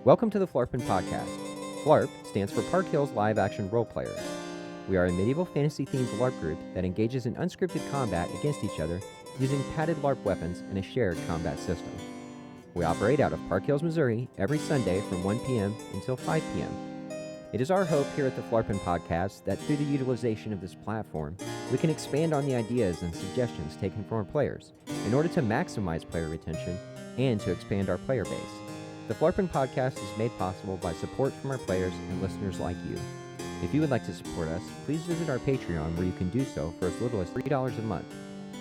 Welcome to the Phlarpin Podcast. Phlarp stands for Park Hills Live Action Role Players. We are a medieval fantasy-themed LARP group that engages in unscripted combat against each other using padded LARP weapons and a shared combat system. We operate out of Park Hills, Missouri every Sunday from 1 p.m. until 5 p.m. It is our hope here at the Phlarpin Podcast that through the utilization of this platform, we can expand on the ideas and suggestions taken from our players in order to maximize player retention and to expand our player base. The Phlarpin Podcast is made possible by support from our players and listeners like you. If you would like to support us, please visit our Patreon where you can do so for as little as $3 a month.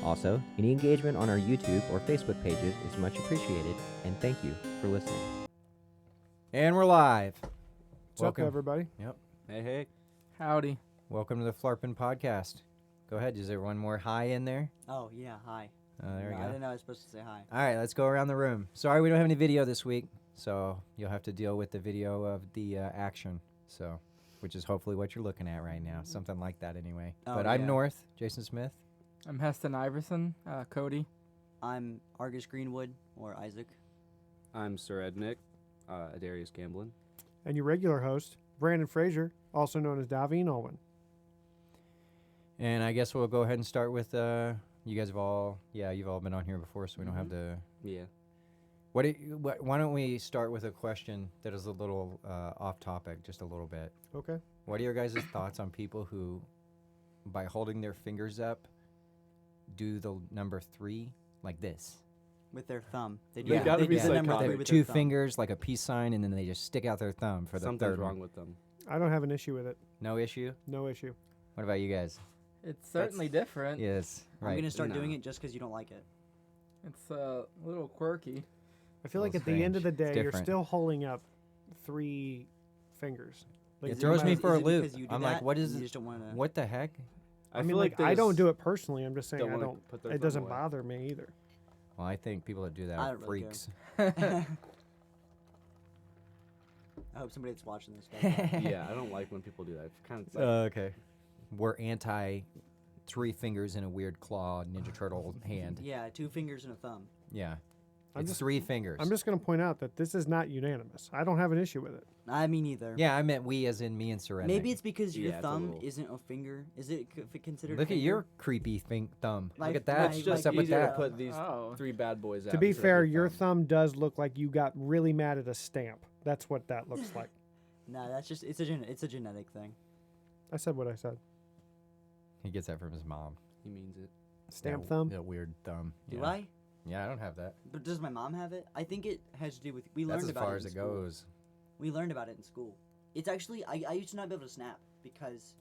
Also, any engagement on our YouTube or Facebook pages is much appreciated, and thank you for listening. And we're live. What's up, everybody? Yep. Hey. Howdy. Welcome to the Phlarpin Podcast. Go ahead. Is there one more hi in there? Oh, yeah, hi. Oh, there we go. I didn't know I was supposed to say hi. All right, let's go around the room. Sorry we don't have any video this week, so you'll have to deal with the video of the action, which is hopefully what you're looking at right now. Something like that anyway. Oh, But I'm North, Jason Smith. I'm Heston Iverson, Cody. I'm Argus Greenwood, or Isaac. I'm Sir Ednick, Adarius Gamblin. And your regular host, Brandon Frazier, also known as Davine Olwen. And I guess we'll go ahead and start with, you guys have all, you've all been on here before, so we don't have to... Yeah. Why don't we start with a question that is a little off topic, just a little bit. Okay. What are your guys' thoughts on people who, by holding their fingers up, do the number 3 like this? With their thumb. They They gotta be do the number psychotic. 3 They with two their thumb. fingers like a peace sign, and then they just stick out their thumb for the Something's third wrong one. with them. I don't have an issue with it. No issue? No issue. What about you guys? It's certainly different. Yes, I'm right. going to start No. doing it just because you don't like it. It's a little quirky. I feel like Little at the end of the strange. It's day, you're different. still holding up 3 fingers. Like, It Is no throws me matter- for a is it loop. because you do I'm like, that what and is you it? just don't want to... What the heck? I mean, feel like, they I don't just do it personally. I'm just saying don't I wanna don't. put their It thumb doesn't away. bother me either. Well, I think people that do that I are don't really care. freaks. I hope somebody that's watching this does that. Yeah, I don't like when people do that. It's kind of Okay. We're anti 3 fingers in a weird claw Ninja Turtle hand. Yeah, 2 fingers and a thumb. Yeah. I'm It's just- 3 fingers. I'm just going to point out that this is not unanimous. I don't have an issue with it. I mean, either. Yeah, I meant we as in me and Serenity. Maybe it's because your Yeah, it's a thumb little- isn't a finger. Is it considered Look a at finger? your creepy thumb. My- Look at that. my- It's my- What's up with easier that? to put these Oh. 3 bad boys out. To be instead of fair, your your thumb does look like you got really mad at a stamp. That's what that looks like. Nah, that's just... It's a genetic thing. I said what I said. He gets that from his mom. He means it. Stamp That thumb. That weird thumb. Do yeah. I? Yeah, I don't have that. But does my mom have it? I think it has to do with... We That's learned as about far it as in it school. goes. We learned about it in school. It's actually... I used to not be able to snap because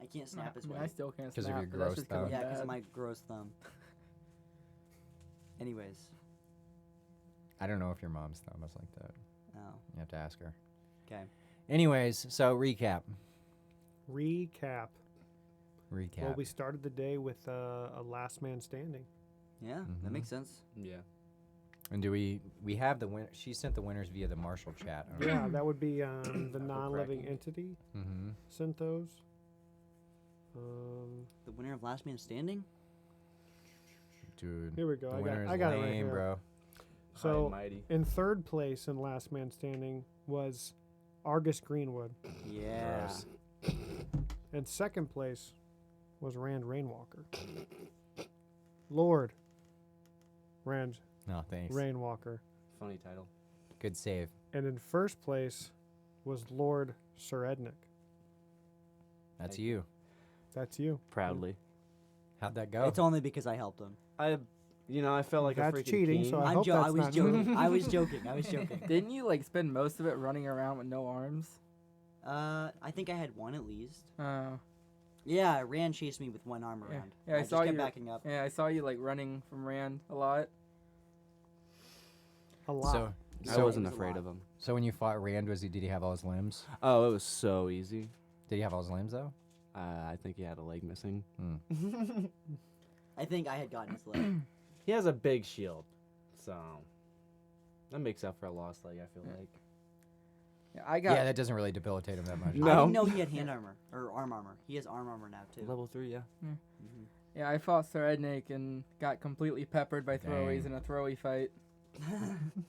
I can't snap as well. I still can't 'Cause of snap. your but that's gross just 'cause thumb. I'm Yeah, because bad. of my gross thumb. Anyways. I don't know if your mom's thumb is like that. Oh, You have to ask her. okay. Anyways, so recap. Recap. Recap. Well, we started the day with a last man standing. Yeah, Mhm. that makes sense. Yeah. And do we have the winner? She sent the winners via the Marshall chat. Yeah, that would be the non-living cracking. entity Mm-hmm. sent those. The winner of Last Man Standing? Dude. Here we go. The I winner got is it right lame, here. bro. So High and mighty. in third place in last man standing was Argus Greenwood, Yeah. Gross. and second place was Rand Rainwalker. Lord Rand No, thanks. Rainwalker, Funny title. Good save. and in first place was Lord Sir Ednick. That's Thank you. That's you. Proudly. How'd that go? It's only because I helped him. I felt like That's a freaking cheating, king. so I I'm hope I that's was not- joking. I was joking. I was joking. Didn't you like spend most of it running around with no arms? I think I had one at least. Oh, Yeah, Rand chased me with one arm Yeah. around. Yeah, I just saw kept you- backing up. yeah, I saw you like running from Rand a lot. A lot. So, I so, wasn't It was a afraid lot. of him. so when you fought Rand, did he have all his limbs? Oh, it was so easy. Did he have all his limbs though? I think he had a leg missing. I think I had gotten his leg. He has a big shield, so that makes up for a lost leg. I feel like. Yeah, I got. Yeah, that doesn't really debilitate him that much. I No. didn't know he had hand armor or arm armor. He has arm armor now too. Level 3, yeah. Mhm. Yeah, I fought Sir Ednick and got completely peppered by throwaways Dang. in a throwy fight.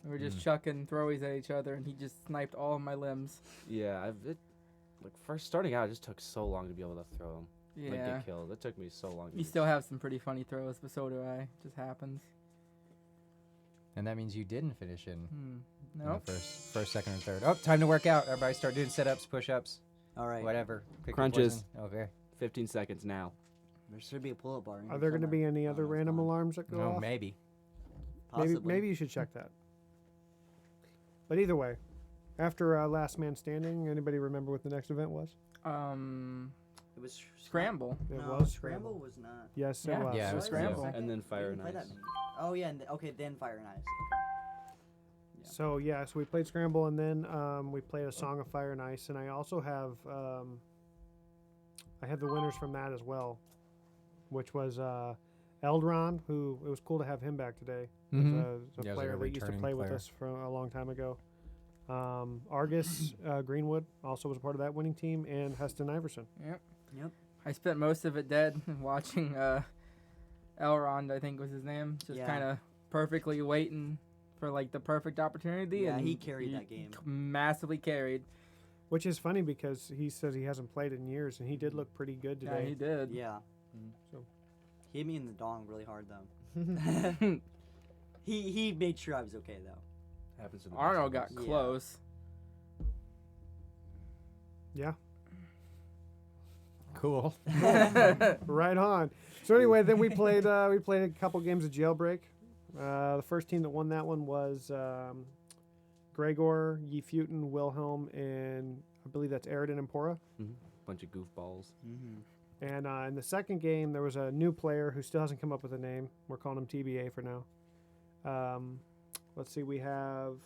We were just chucking throwies at each other, and he just sniped all of my limbs. Yeah, like first starting out, it just took so long to be able to throw them. Like Yeah. get killed. It took me so long. To You get still have some pretty funny throws, but so do I. It just happens. And that means you didn't finish in No. the first, second, or third. Oh, time to work out. Everybody start doing sit-ups, push-ups, All right. whatever. Pick your Crunches. poison. Okay. 15 seconds now. There should be a pull-up bar. in Are here there going to somewhere. be any Oh, other no, it's random not. alarms that go No, off? maybe. Possibly. Maybe you should check that. But either way, after Last Man Standing, anybody remember what the next event was? It was Scramble. It No, was Scramble was not. Yes, Yeah. it was. Yeah, it was Scramble. And then We Fire didn't and play Ice. that many. Oh yeah, okay, then Fire and Ice. Yeah. So yeah, so we played Scramble, and then we played a Song of Fire and Ice, and I also have I had the winners from that as well, which was Eldron, who it was cool to have him back today. He's Mhm. a Yeah, it was like player a that used to returning play with player. us from a long time ago. Argus Greenwood also was a part of that winning team, and Heston Iverson. Yep. Yep. I spent most of it dead watching Elrond, I think was his name, just Yeah. kind of perfectly waiting for like the perfect opportunity. Yeah, and he carried that game. Massively carried. Which is funny because he says he hasn't played in years, and he did look pretty good Yeah, today. he did. Yeah. So- He hit me in the dong really hard though. he made sure I was okay though. Happens to the Arnold best got of us. Yeah. close. Yeah, Cool. right on. So anyway, then we played a couple games of Jailbreak. The first team that won that one was Gregor, Yefuten, Wilhelm, and I believe that's Aridin and Pora. Bunch of goofballs. Mm-hmm. And in the second game, there was a new player who still hasn't come up with a name. We're calling him TBA for now. Let's see, we have,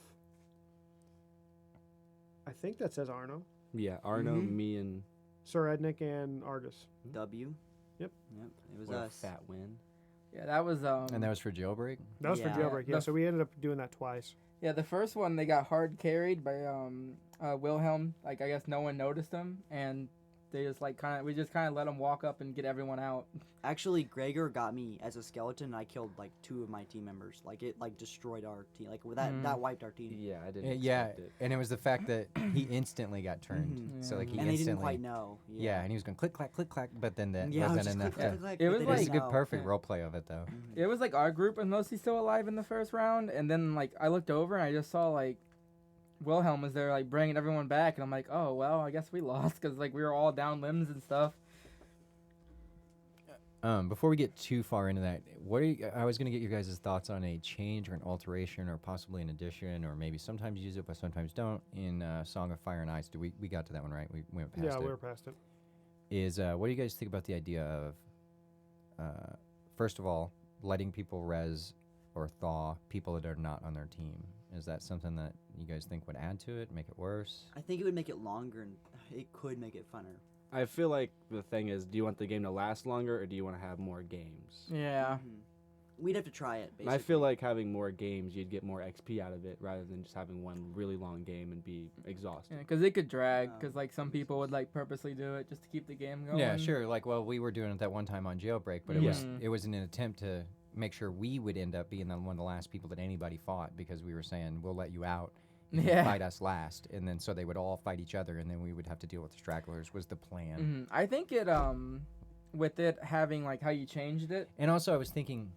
I think that says Arno, Yeah, Arno, Mhm. me, and Sir Ednick, and Argus. W. Yep. Yep. It was what a us. fat win. Yeah, that was And that was for jailbreak? That was Yeah. for Jailbreak, yeah. The So we ended up doing that twice. yeah, the first one they got hard carried by Wilhelm. Like I guess no one noticed him, and they just like we just kind of let him walk up and get everyone out. Actually, Gregor got me as a skeleton. And I killed like 2 of my team members. Like it like destroyed our team. Like that wiped our team. Yeah, I didn't Yeah, expect it. and it was the fact that he instantly got turned. Mhm. So like he And they instantly, didn't quite know. yeah, and he was going click clack, but then that Yeah, it was wasn't just enough click, to. click, click, It but was they It was a didn't good know. perfect role play of it though. Mhm. It was like our group was mostly still alive in the first round, and then like I looked over and I just saw like Wilhelm was there like bringing everyone back, and I'm like, oh well, I guess we lost because like we were all down limbs and stuff. Before we get too far into that, I was going to get your guys' thoughts on a change or an alteration or possibly an addition or maybe sometimes use it but sometimes don't in Song of Fire and Ice. We got to that one, right? We went past Yeah, it. we were past it. Is what do you guys think about the idea of first of all letting people res or thaw people that are not on their team? Is that something that you guys think would add to it, make it worse? I think it would make it longer and it could make it funner. I feel like the thing is, do you want the game to last longer or do you want to have more games? Yeah. Mhm. We'd have to try it. And I feel like having more games, you'd get more XP out of it rather than just having one really long game and be exhausted. Yeah, because it could drag. Oh, Because like some people would like purposely do it just to keep the game going. Yeah, sure. Like, well, we were doing it that one time on Jailbreak, but Yeah. it was in an attempt to make sure we would end up being one of the last people that anybody fought because we were saying we'll let you out. If you Yeah. fight us last, and then so they would all fight each other, and then we would have to deal with the stragglers. Was the plan? Mhm. I think it with it having like how you changed it. And also, I was thinking,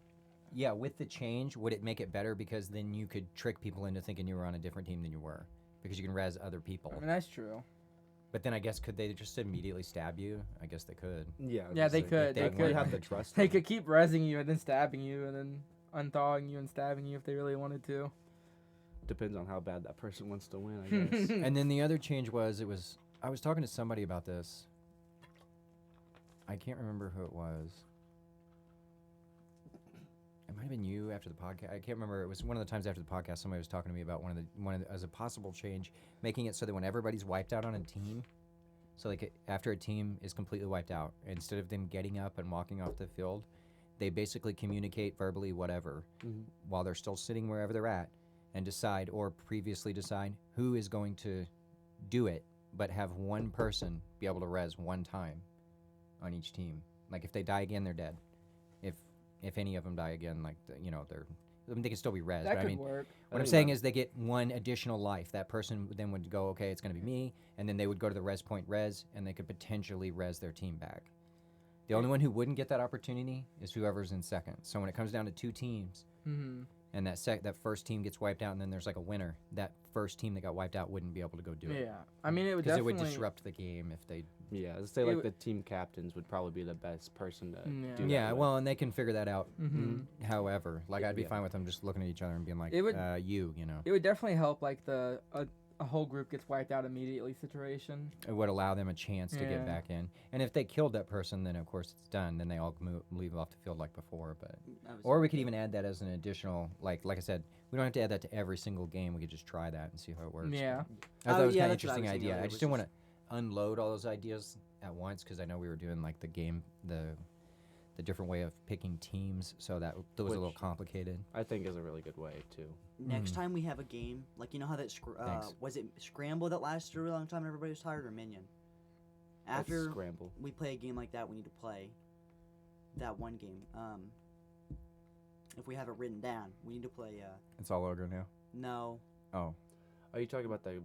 yeah, with the change, would it make it better because then you could trick people into thinking you were on a different team than you were because you can res other people. I mean that's true. But then I guess could they just immediately stab you? I guess they could. Yeah, Yeah, they could. they They could. could. You have to trust They them. could keep resing you and then stabbing you and then unthawing you and stabbing you if they really wanted to. Depends on how bad that person wants to win, I guess. And then the other change was I was talking to somebody about this. I can't remember who it was. It might have been you after the podcast. I can't remember. It was one of the times after the podcast somebody was talking to me about one of the, as a possible change, making it so that when everybody's wiped out on a team, so like after a team is completely wiped out, instead of them getting up and walking off the field, they basically communicate verbally whatever while they're still sitting wherever they're at and decide or previously decide who is going to do it, but have one person be able to res one time on each team. Like if they die again, they're dead. If any of them die again, like they're I mean, they can still be res. That but could I mean, work. what I'm saying is they get one additional life. That person then would go, okay, it's going to be me, and then they would go to the res point and they could potentially res their team back. The only one who wouldn't get that opportunity is whoever's in second. So when it comes down to 2 teams, Mm-hmm. and that first team gets wiped out, and then there's like a winner, that first team that got wiped out wouldn't be able to go do it. Yeah, I mean, it would Because it definitely would disrupt the game if they. Yeah, let's say It like w- the team captains would probably be the best person to Yeah. do that. Yeah, with. well, and they can figure that out. Mm-hmm. However, like I'd be Yeah. fine with them just looking at each other and being like, It would- you know. It would definitely help, like a whole group gets wiped out immediately situation. It would allow them a chance to Yeah. get back in. And if they killed that person, then of course it's done. Then they all leave off the field like before. But or we could even add that as an additional, like I said, we don't have to add that to every single game. We could just try that and see how it works. Yeah. I thought it was yeah, kind of that's what I interesting was thinking idea. earlier, I was just didn't want just- to unload all those ideas at once because I know we were doing like the game, the different way of picking teams, so that was a little Which- complicated. I think is a really good way too. Next time we have a game, like you know how that Thanks. was it Scramble that lasted a really long time and everybody was tired, or Minion? That's After scramble. we play a game like that, we need to play that one game. If we have it written down, we need to play. It's all ogre now. No, Oh, Are you talking about the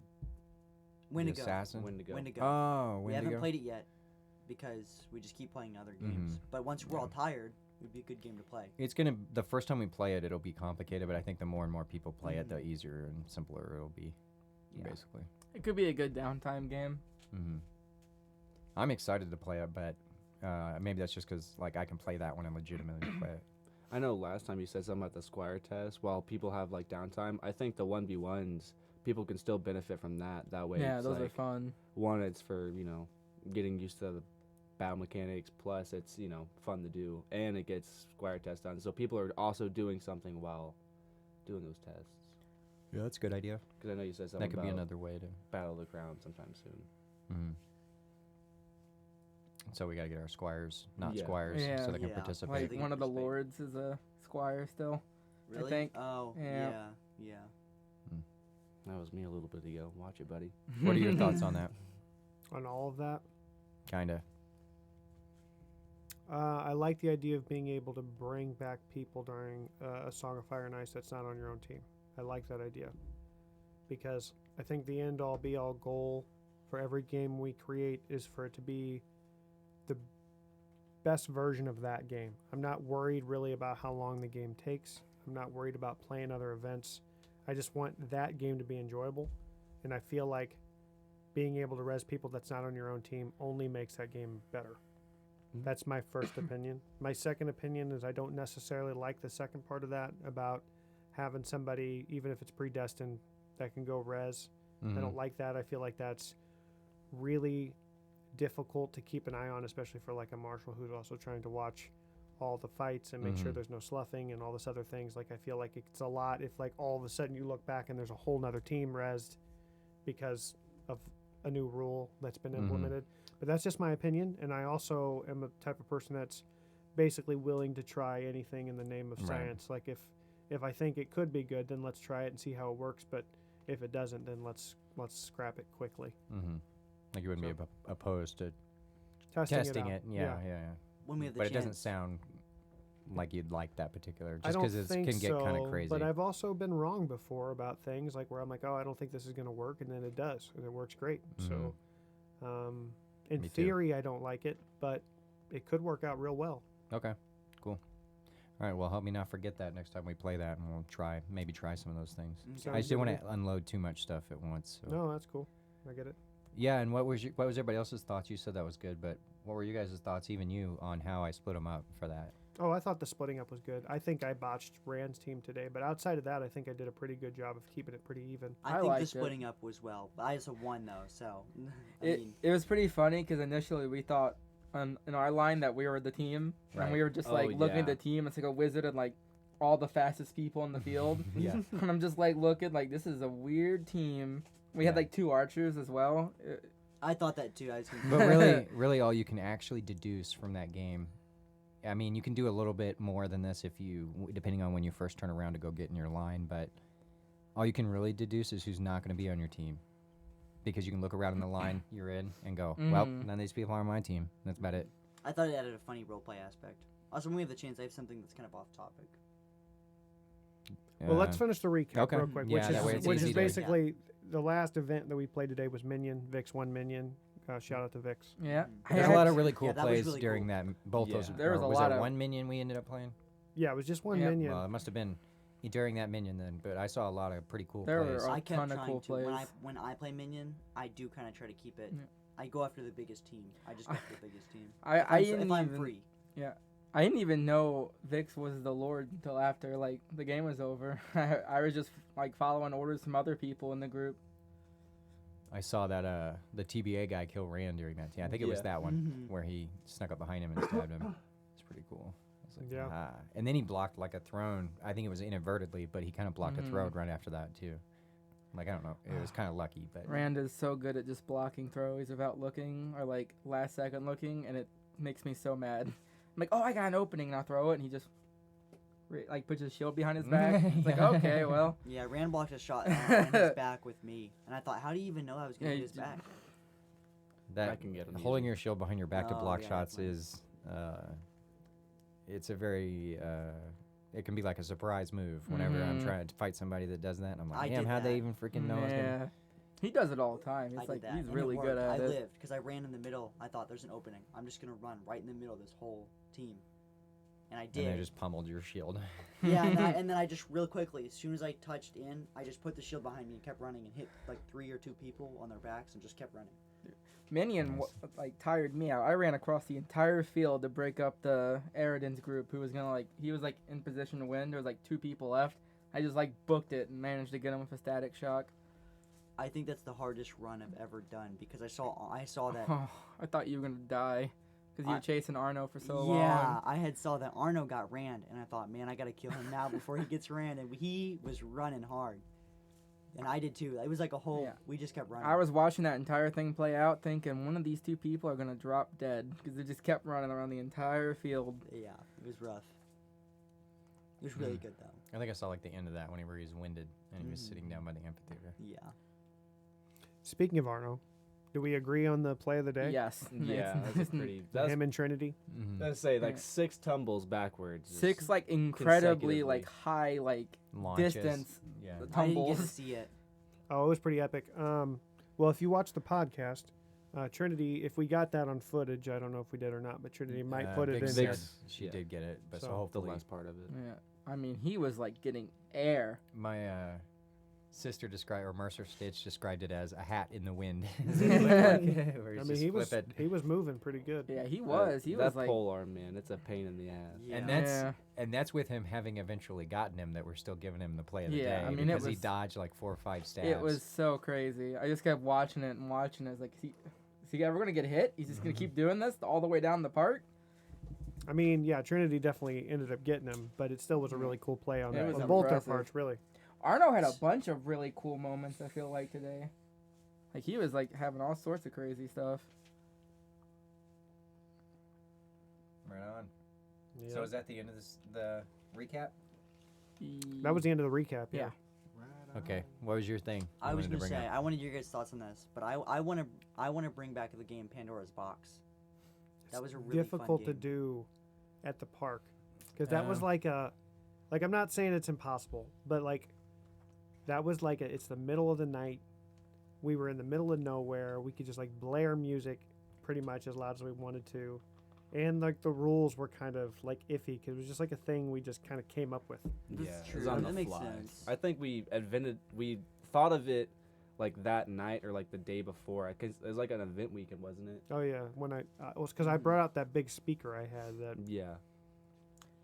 Wendigo. assassin. Wendigo? Wendigo. Oh, we Wendigo. haven't played it yet because we just keep playing other games. But once we're all tired, it would be a good game to play. It's the first time we play it, it'll be complicated, but I think the more and more people play it, the easier and simpler it'll be, Yeah. basically. It could be a good downtime game. hmm I'm excited to play it, but maybe that's just because like I can play that one and legitimately play it. I know last time you said something about the Squire test. While people have like downtime, I think the 1v1s people can still benefit from that. That way, Yeah, it's those are like, fun. one, it's for getting used to the battle mechanics. Plus, it's fun to do, and it gets Squire test done. So people are also doing something while doing those tests. Yeah, that's a good idea. Because I know you said something That could about be another way to. Battle of the Crown sometime soon. hmm So we gotta get our squires, not Yeah. squires, Yeah. so they can Yeah. participate. Like one of the participate. lords is a squire still. Really? think. Oh, Yeah. yeah. That was me a little bit ago. Watch it, buddy. What are your thoughts on that? On all of that, Kinda. I like the idea of being able to bring back people during a Song of Fire and Ice that's not on your own team. I like that idea because I think the end all be all goal for every game we create is for it to be the best version of that game. I'm not worried really about how long the game takes. I'm not worried about playing other events. I just want that game to be enjoyable, and I feel like being able to res people that's not on your own team only makes that game better. That's my first opinion. My second opinion is I don't necessarily like the second part of that about having somebody, even if it's predestined, that can go res. I don't like that. I feel like that's really difficult to keep an eye on, especially for like a marshal who's also trying to watch all the fights and make sure there's no sloughing and all this other things. Like I feel like it's a lot if like all of a sudden you look back and there's a whole nother team resed because of a new rule that's been implemented. But that's just my opinion, and I also am a type of person that's basically willing to try anything in the name of Right. science. Like if I think it could be good, then let's try it and see how it works. But if it doesn't, then let's scrap it quickly. Like you wouldn't be opposed to Testing it. out. Yeah. When we have the But it doesn't chance. sound like you'd like that particular, I just don't because it think can get kind so, of crazy. But I've also been wrong before about things like where I'm like, oh, I don't think this is going to work, and then it does, and it works great. So, in Me too. theory, I don't like it, but it could work out real well. Okay, cool. All right, well, help me not forget that next time we play that, and we'll maybe try some of those things. Sounds I just good didn't to want to unload too much stuff at once. So. No, that's cool. I get it. Yeah, and what was everybody else's thoughts? You said that was good, but what were you guys' thoughts, even you, on how I split them up for that? Oh, I thought the splitting up was good. I think I botched Rand's team today, but outside of that, I think I did a pretty good job of keeping it pretty even. I I think the liked it. splitting up was well. I just won though, so I It mean, it was pretty funny because initially we thought in our line that we were the team, Right. and we were just Oh, like looking at yeah. the team. It's like a wizard and like all the fastest people in the field. Yeah. And I'm just like looking like this is a weird team. We had Yeah. like 2 archers as well. I thought that too. I was But really, all you can actually deduce from that game, I mean, you can do a little bit more than this depending on when you first turn around to go get in your line, but all you can really deduce is who's not going to be on your team. Because you can look around in the line you're in and go, well, none of these people are on my team. That's about it. I thought it added a funny roleplay aspect. Also, when we have the chance, I have something that's kind of off topic. Well, let's finish the recap okay. real quick, Yeah, that way it's which easy is to- basically the last event that we played today was Minion. Vix won Minion. Shout out to Vix. Yeah. There's a lot of really cool Yeah, that was plays really during cool. that. Both those. Yeah. There was or a was lot it of- one minion we ended up playing? Yeah, it was just one Yep. Minion. Well, it must have been during that minion then. But I saw a lot of pretty cool There plays. were I a kept ton of trying cool to plays. when I play minion, I do kind of try to keep it. Yeah. I go after the biggest team. I just go after the biggest team. I If I'm, didn't if I'm even free. I didn't even know Vix was the Lord until after like the game was over. I was just like following orders from other people in the group. I saw that the TBA guy kill Rand during that. Yeah, I think it was Yeah. that one Mhm. where he snuck up behind him and stabbed him. It's pretty cool. I was like, Yeah. "Ah." And then he blocked like a throne. I think it was inadvertently, but he kind of blocked a Mhm. throne right after that too. Like I don't know, it was kind of lucky, but Rand is so good at just blocking throws without looking or like last second looking, and it makes me so mad. I'm like, oh, I got an opening, and I'll throw it, and he just like puts his shield behind his back. It's like, okay, well, Yeah, Rand blocked a shot on his back with me, and I thought, how do you even know I was gonna Yeah, hit you his d- back? that I can get him holding easy. your shield behind your back to Oh, block yeah, shots definitely. is it's a very it can be like a surprise move whenever I'm Mhm. trying to fight somebody that does that. And I'm like, I damn, did how'd they that. even freaking know I was gonna yeah, he does it all the time. I It's did like that, he's and really it good worked. at I it. lived because I ran in the middle. I thought there's an opening. I'm just gonna run right in the middle of this whole team, and I and did. they just pummeled your shield. Yeah, and then I just real quickly, as soon as I touched in, I just put the shield behind me and kept running and hit like 3 or 2 people on their backs and just kept running. Minion like tired me out. I ran across the entire field to break up the Eridan's group, who was gonna like he was like in position to win. There was like 2 people left. I just like booked it and managed to get him with a static shock. I think that's the hardest run I've ever done because I saw that. Oh, I thought you were gonna die because you I- were chasing Arno for so Yeah, long. I had saw that Arno got Rand, and I thought, man, I gotta kill him now before he gets Rand, and he was running hard, and I did too. It was like a whole. Yeah. We just kept running. I was watching that entire thing play out, thinking one of these 2 people are gonna drop dead because they just kept running around the entire field. Yeah, it was rough. It was really Mm. good though. I think I saw like the end of that whenever he was winded and he was Mhm. sitting down by the amphitheater. Yeah. Speaking of Arno, do we agree on the play of the day? Yes. Yeah, that's a pretty. That's Him and Trinity. Mm-hmm. let's say like Yeah. 6 tumbles backwards. is- 6 like incredibly consecutively. like high like Launches. distance Yeah. I didn't get to tumbles. see it. Oh, it was pretty epic. Well, if you watch the podcast, Trinity, if we got that on footage, I don't know if we did or not, but Trinity might put it Big in said there. she Yeah. did get it, but so, So- the hopefully last part of it. Yeah. I mean, he was like getting air. my sister described or Mercer Stitch described it as a hat in the wind. I mean, he was moving pretty good. Yeah, he was. He that was like pole arm, man. It's a pain in the ass. Yeah. And that's Yeah. and that's with him having eventually gotten him that we're still giving him the play of the Yeah, day I mean, it because he was- dodged like 4 or 5 stabs. it was so crazy. I just kept watching it and watching it. I was like, is he ever gonna get hit? He's just gonna keep doing this all the way down the park. I mean, yeah, Trinity definitely ended up getting him, but it still was a really cool play on It that. was On both their impressive. parts, really. Arno had a bunch of really cool moments. I feel like today, like he was like having all sorts of crazy stuff. right on. Yeah. So is that the end of the recap? That was the end of the recap. Yeah. Yeah. Okay. What was your thing? I you was wanted to gonna bring say up? I wanted your guys' thoughts on this, but I want to bring back the game Pandora's Box. That was a really difficult fun to game. do at the park because that was Yeah. like I'm not saying it's impossible, but like that was like it's the middle of the night. We were in the middle of nowhere. We could just like blare music pretty much as loud as we wanted to, and like the rules were kind of like iffy because it was just like a thing we just kind of came up with. This Yeah, is it true. was on That the makes fly. sense. I think we thought of it like that night or like the day before. It was like an event weekend, wasn't it? Oh yeah, when it was because I brought out that big speaker I had that. Yeah.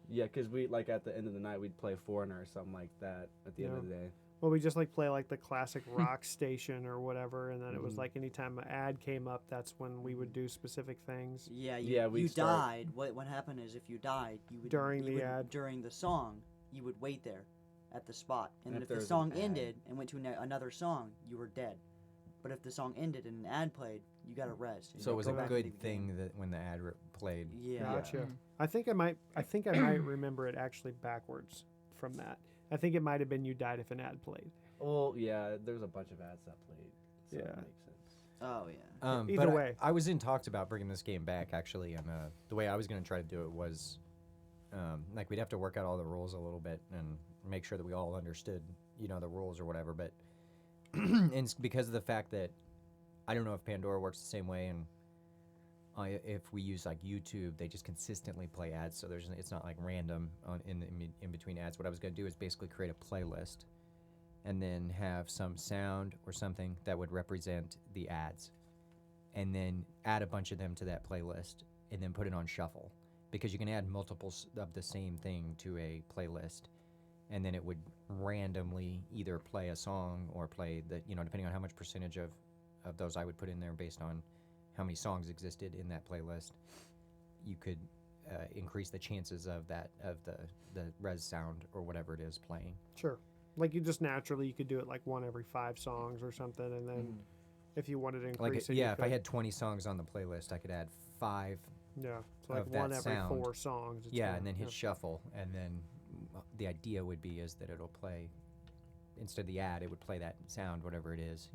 Yeah, because we like at the end of the night we'd play Foreigner or something like that at the end of the day. Well, we just like play like the classic rock station or whatever, and then it was Mhm. like anytime an ad came up, that's when we would do specific things. Yeah, Yeah, we'd you start- died. What happened is if you died, you would During you the would- ad. during the song, you would wait there at the spot, and then And if if the there's an song ad. ended and went to another song, you were dead. But if the song ended and an ad played, you got to rest. and So you it was go a back good into the game. thing that when the ad played. Yeah. Gotcha. Mm. I think I might remember it actually backwards from that. I think it might have been you died if an ad played. Well, yeah, there's a bunch of ads that played. So Yeah. That makes sense. Oh yeah. Either but way. I was in talks about bringing this game back actually, and the way I was going to try to do it was, like we'd have to work out all the rules a little bit, and make sure that we all understood, the rules or whatever. But and it's because of the fact that I don't know if Pandora works the same way, and if we use like YouTube, they just consistently play ads, so it's not like random in between ads. What I was going to do is basically create a playlist, and then have some sound or something that would represent the ads, and then add a bunch of them to that playlist, and then put it on shuffle, because you can add multiples of the same thing to a playlist, and then it would randomly either play a song or play the, depending on how much percentage of those I would put in there based on how many songs existed in that playlist, you could increase the chances of the res sound or whatever it is playing. Sure. Like you just naturally, you could do it like one every 5 songs or something, and then if you wanted to increase it, if I had 20 songs on the playlist, I could add 5. Yeah, so like of one that every sound. 4 songs. It's Yeah, gonna- and then hit shuffle, and then the idea would be is that it'll play, instead of the ad, it would play that sound, whatever it is.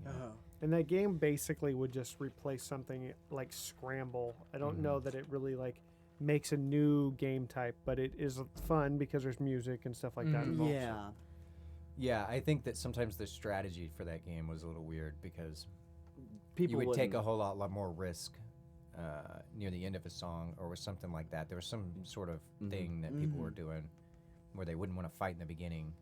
And that game basically would just replace something like Scramble. I don't know that it really like makes a new game type, but it is fun because there's music and stuff like that involved. Yeah. Yeah, I think that sometimes the strategy for that game was a little weird, because People you would take a wouldn't- whole lot more risk near the end of a song or with something like that. There was some sort of thing that people were doing where they wouldn't want to fight in the beginning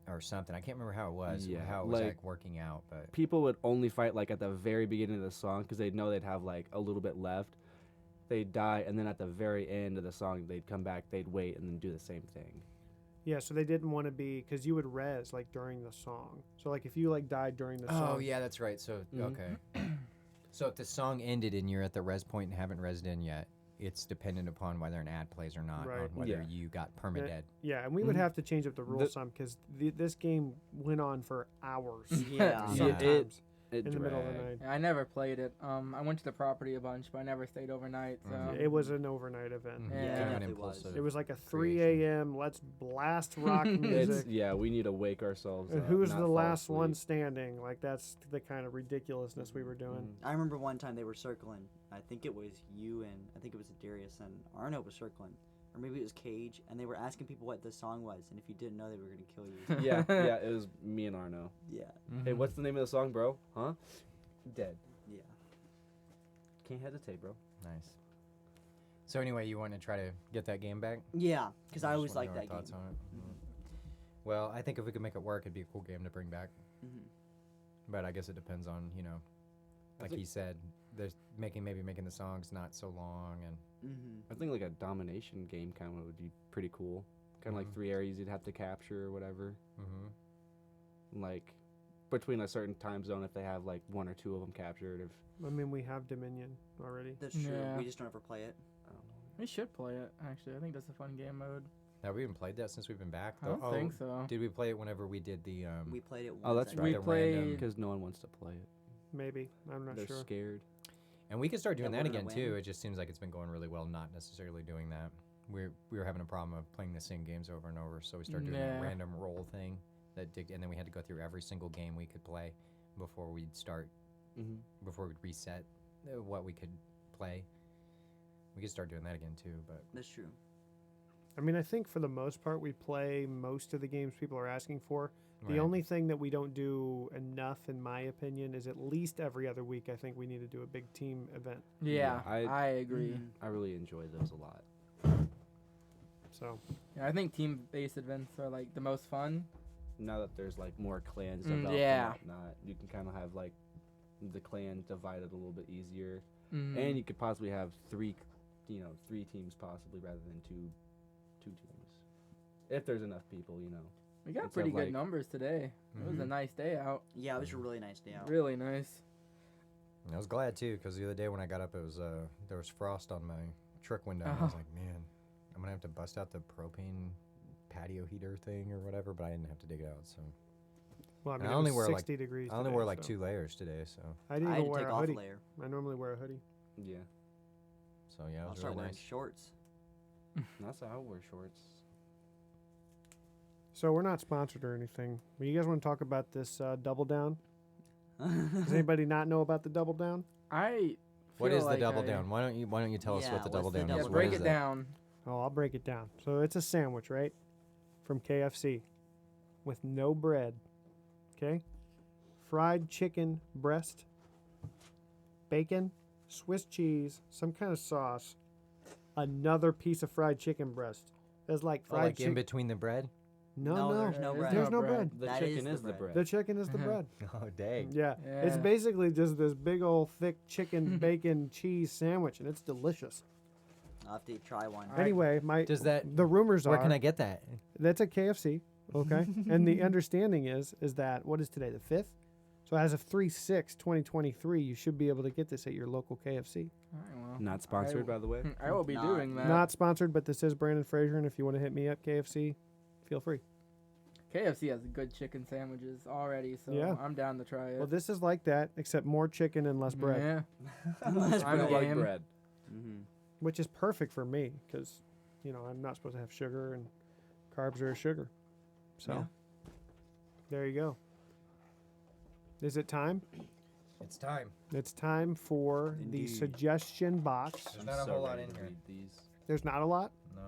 or something. I can't remember how it was, Yeah, how it was like- like working out, but people would only fight like at the very beginning of the song because they'd know they'd have like a little bit left. They'd die, and then at the very end of the song, they'd come back, they'd wait, and then do the same thing. Yeah, so they didn't want to be, because you would res like during the song. So like if you like died during the song. oh yeah, that's right. So okay, so if the song ended and you're at the res point and haven't resed in yet, it's dependent upon whether an ad plays or not, Right. on whether Yeah. you got permadead. Yeah, and we would Mhm. have to change up the rules some because this game went on for hours. Yeah. Sometimes It in the middle of the dragged. night. I never played it. I went to the property a bunch, but I never stayed overnight. So Mhm. It was an overnight event. Mhm. Yeah. Kind of an Definitely was. impulsive It was like a 3 creation. a.m. Let's blast rock It's, music. yeah, we need to wake ourselves And up. who's not the fall last one asleep. standing? Like that's the kind of ridiculousness we were doing. I remember one time they were circling. I think it was you and I think it was Darius and Arno was circling, or maybe it was Cage, and they were asking people what the song was, and if you didn't know, they were gonna kill you. Yeah, it was me and Arno. Yeah. Hey, what's the name of the song, bro? Huh? Dead. Yeah. Can't hesitate, bro. Nice. So anyway, you want to try to get that game back? Yeah, because I Just always wanna liked know that our thoughts game. on it. Well, I think if we could make it work, it'd be a cool game to bring back. Mhm. But I guess it depends on, like think- he said, there's making the songs not so long, and Mhm. I think like a domination game kind of would be pretty cool. Kind of like Mhm. 3 areas you'd have to capture or whatever. mm-hmm. Like between a certain time zone, if they have like 1 or 2 of them captured. If I mean, we have Dominion already. That's true. Yeah. We just don't ever play it. I don't know. we should play it. Actually, I think that's a fun game mode. Have we even played that since we've been back? I don't think so. Did we play it whenever we did the? We played it once. Oh, that's I right. We think. the random- played. Because no one wants to play it. Maybe I'm not They're sure. scared. And we could start doing Yeah, that we're gonna again too. win. It just seems like it's been going really well, not necessarily doing that. We were having a problem of playing the same games over and over, so we started doing Yeah. a random roll thing and then we had to go through every single game we could play before we'd start, Mm-hmm. before we'd reset what we could play. We could start doing that again too, but That's true. I mean, I think for the most part, we play most of the games people are asking for. The right. only thing that we don't do enough, in my opinion, is at least every other week. I think we need to do a big team event. Yeah, Yeah, I agree. Mhm. I really enjoy those a lot. So Yeah, I think team-based events are like the most fun. Now that there's like more clans Mm, developed yeah. and whatnot, you can kind of have like the clan divided a little bit easier, Mhm. and you could possibly have 3 teams possibly rather than two teams, if there's enough people. We got It's pretty of, good like- numbers today. It was a Mhm. nice day out. Yeah, it was a really nice day out. Really nice. And I was glad too, because the other day when I got up, it was there was frost on my truck window. And I was like, man, I'm gonna have to bust out the propane patio heater thing or whatever, but I didn't have to dig it out. So well, I And mean, I it only was wear, like- 60 degrees. I only today, wore like so 2 layers today. So I didn't I had even to take wear a off a hoodie. layer. I normally wear a hoodie. Yeah, yeah, it I'll was start really wearing nice. shorts. that's how I wear shorts. So we're not sponsored or anything. But you guys want to talk about this double down? Mm-hmm. Does anybody not know about the double down? I. What feel is the like double I- down? Why don't you tell us Yeah, what the what's double the down double is? Yeah, What break is it that? down. Oh, I'll break it down. So it's a sandwich, right? from KFC with no bread. Okay? Fried chicken breast, bacon, Swiss cheese, some kind of sauce, another piece of fried chicken breast. There's like Oh, fried like in chicken. between the bread? No, there's no bread. There's no bread. The That chicken is is the the bread. bread. The chicken is the bread. Oh, dang. Yeah. It's Yeah. basically just this big old thick chicken, bacon, cheese sandwich, and it's delicious. I'll have to try one. Alright. Anyway, Does that? the rumors Where are can I get that? that's at KFC, okay? And the understanding is that what is today, the 5th? So as of 3/6/2023, you should be able to get this at your local KFC. Alright, well, Not sponsored, by the way. I will be Not- doing that. Not sponsored, but this is Brandon Fraser, and if you want to hit me up, KFC, feel free. KFC has good chicken sandwiches already, so Yeah. I'm down to try it. Well, this is like that, except more chicken and less bread, Yeah. Unless I'm bread. game. Like bread. Mhm. which is perfect for me because, I'm not supposed to have sugar, and carbs are a sugar. So, Yeah. there you go. Is it time? It's time. It's time for the Indeed. suggestion box. There's I'm not a so whole lot ready in to here. read these. There's not a lot. No.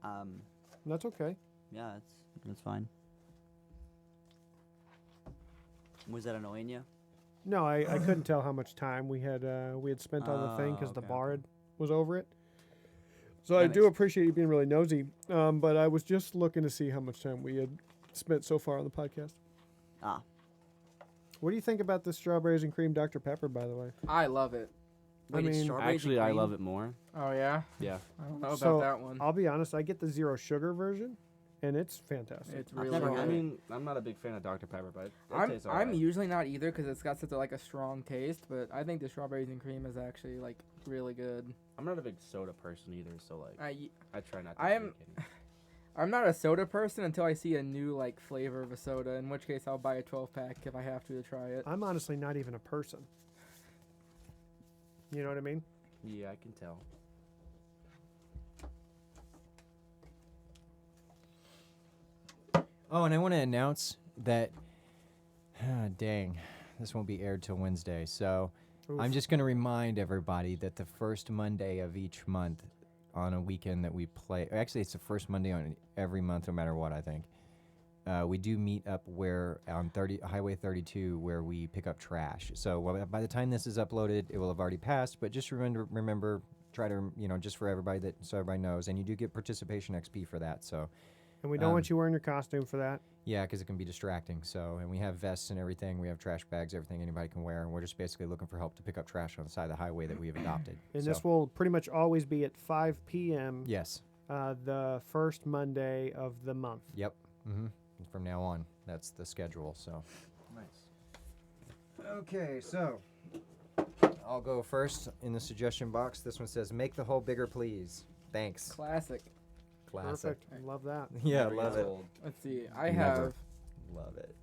Let's see. That's okay. Yeah, that's fine. Was that annoying you? No, I couldn't tell how much time we had spent on the thing because the okay, bar okay. was over it. So That I do makes- appreciate you being really nosy, but I was just looking to see how much time we had spent so far on the podcast. Ah, What do you think about the strawberries and cream Dr. Pepper, by the way? I love it. wait, it's mean, strawberries and Actually, I cream? love it more. Oh yeah. Yeah. I don't know about So, that one. I'll be honest, I get the zero sugar version, and it's fantastic. It's I've really never good. had I it. mean, I'm not a big fan of Dr. Pepper, but it I'm tastes alright. usually not either because it's got such a strong taste, but I think the strawberries and cream is actually like really good. I'm not a big soda person either, so like I try not to. I am- drink any. I'm not a soda person until I see a new like flavor of a soda, in which case I'll buy a 12-pack if I have to try it. I'm honestly not even a person. You know what I mean? Yeah, I can tell. Oh, and I want to announce that. Dang, this won't be aired till Wednesday. So I'm Oof. just going to remind everybody that the first Monday of each month, on a weekend that we play. Actually, it's the first Monday on every month, no matter what. I think we do meet up where on Highway 32, where we pick up trash. So by the time this is uploaded, it will have already passed. But just remember, try to just for everybody so everybody knows, and you do get participation XP for that. So. And we don't want you wearing your costume for that. Yeah, because it can be distracting. So, and we have vests and everything. We have trash bags, everything anybody can wear. And we're just basically looking for help to pick up trash on the side of the highway that we have adopted. And So, this will pretty much always be at 5 p.m. yes. The first Monday of the month. Yep. Mm-hmm. From now on, that's the schedule. So. Nice. Okay, so I'll go first in the suggestion box. This one says, "Make the hole bigger, please. Thanks." Classic. Classic. Perfect. Love that. Yeah, Never love gets it. old. Let's see. I Never. have. Love it.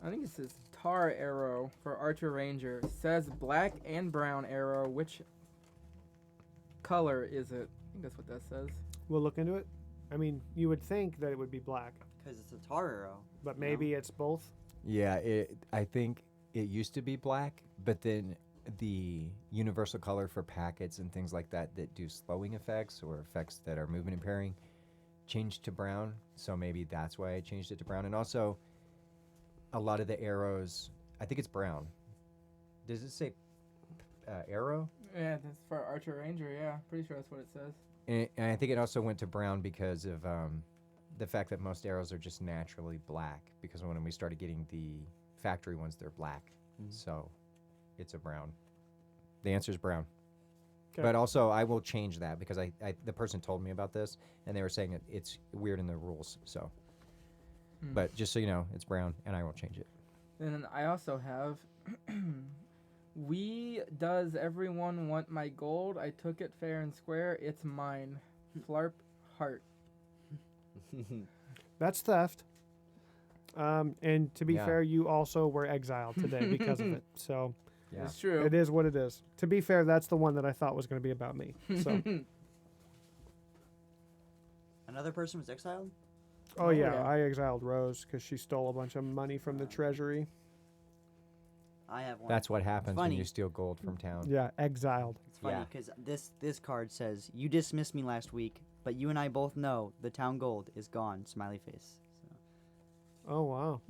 I think it says tar arrow for Archer Ranger. It says black and brown arrow. Which color is it? I think that's what that says. We'll look into it. I mean, you would think that it would be black, Because it's a tar arrow. but No. maybe it's both. Yeah, I think it used to be black, but then the universal color for packets and things like that do slowing effects or effects that are movement impairing changed to brown. So maybe that's why I changed it to brown. And also, a lot of the arrows, I think it's brown. Does it say arrow? Yeah, that's for Archer Ranger. Yeah, pretty sure that's what it says. And I think it also went to brown because of the fact that most arrows are just naturally black. Because when we started getting the factory ones, they're black. So it's a brown. The answer is brown. 'Kay. But also, I will change that because the person told me about this, and they were saying that it's weird in the rules. So, Hmm. but just so you know, it's brown, and I will change it. And then I also have. Does everyone want my gold? I took it fair and square. It's mine. Phlarp heart. That's theft. And to be Yeah. fair, you also were exiled today because of it. So Yeah. It's true. it is what it is. To be fair, that's the one that I thought was going to be about me. So, Another person was exiled? oh yeah, yeah. I exiled Rose because she stole a bunch of money from the treasury. I have one. That's what happens when funny. you steal gold from town. Yeah, exiled. It's funny Yeah. because this card says, "You dismissed me last week. but you and I both know the town gold is gone. Smiley face. So, Oh wow.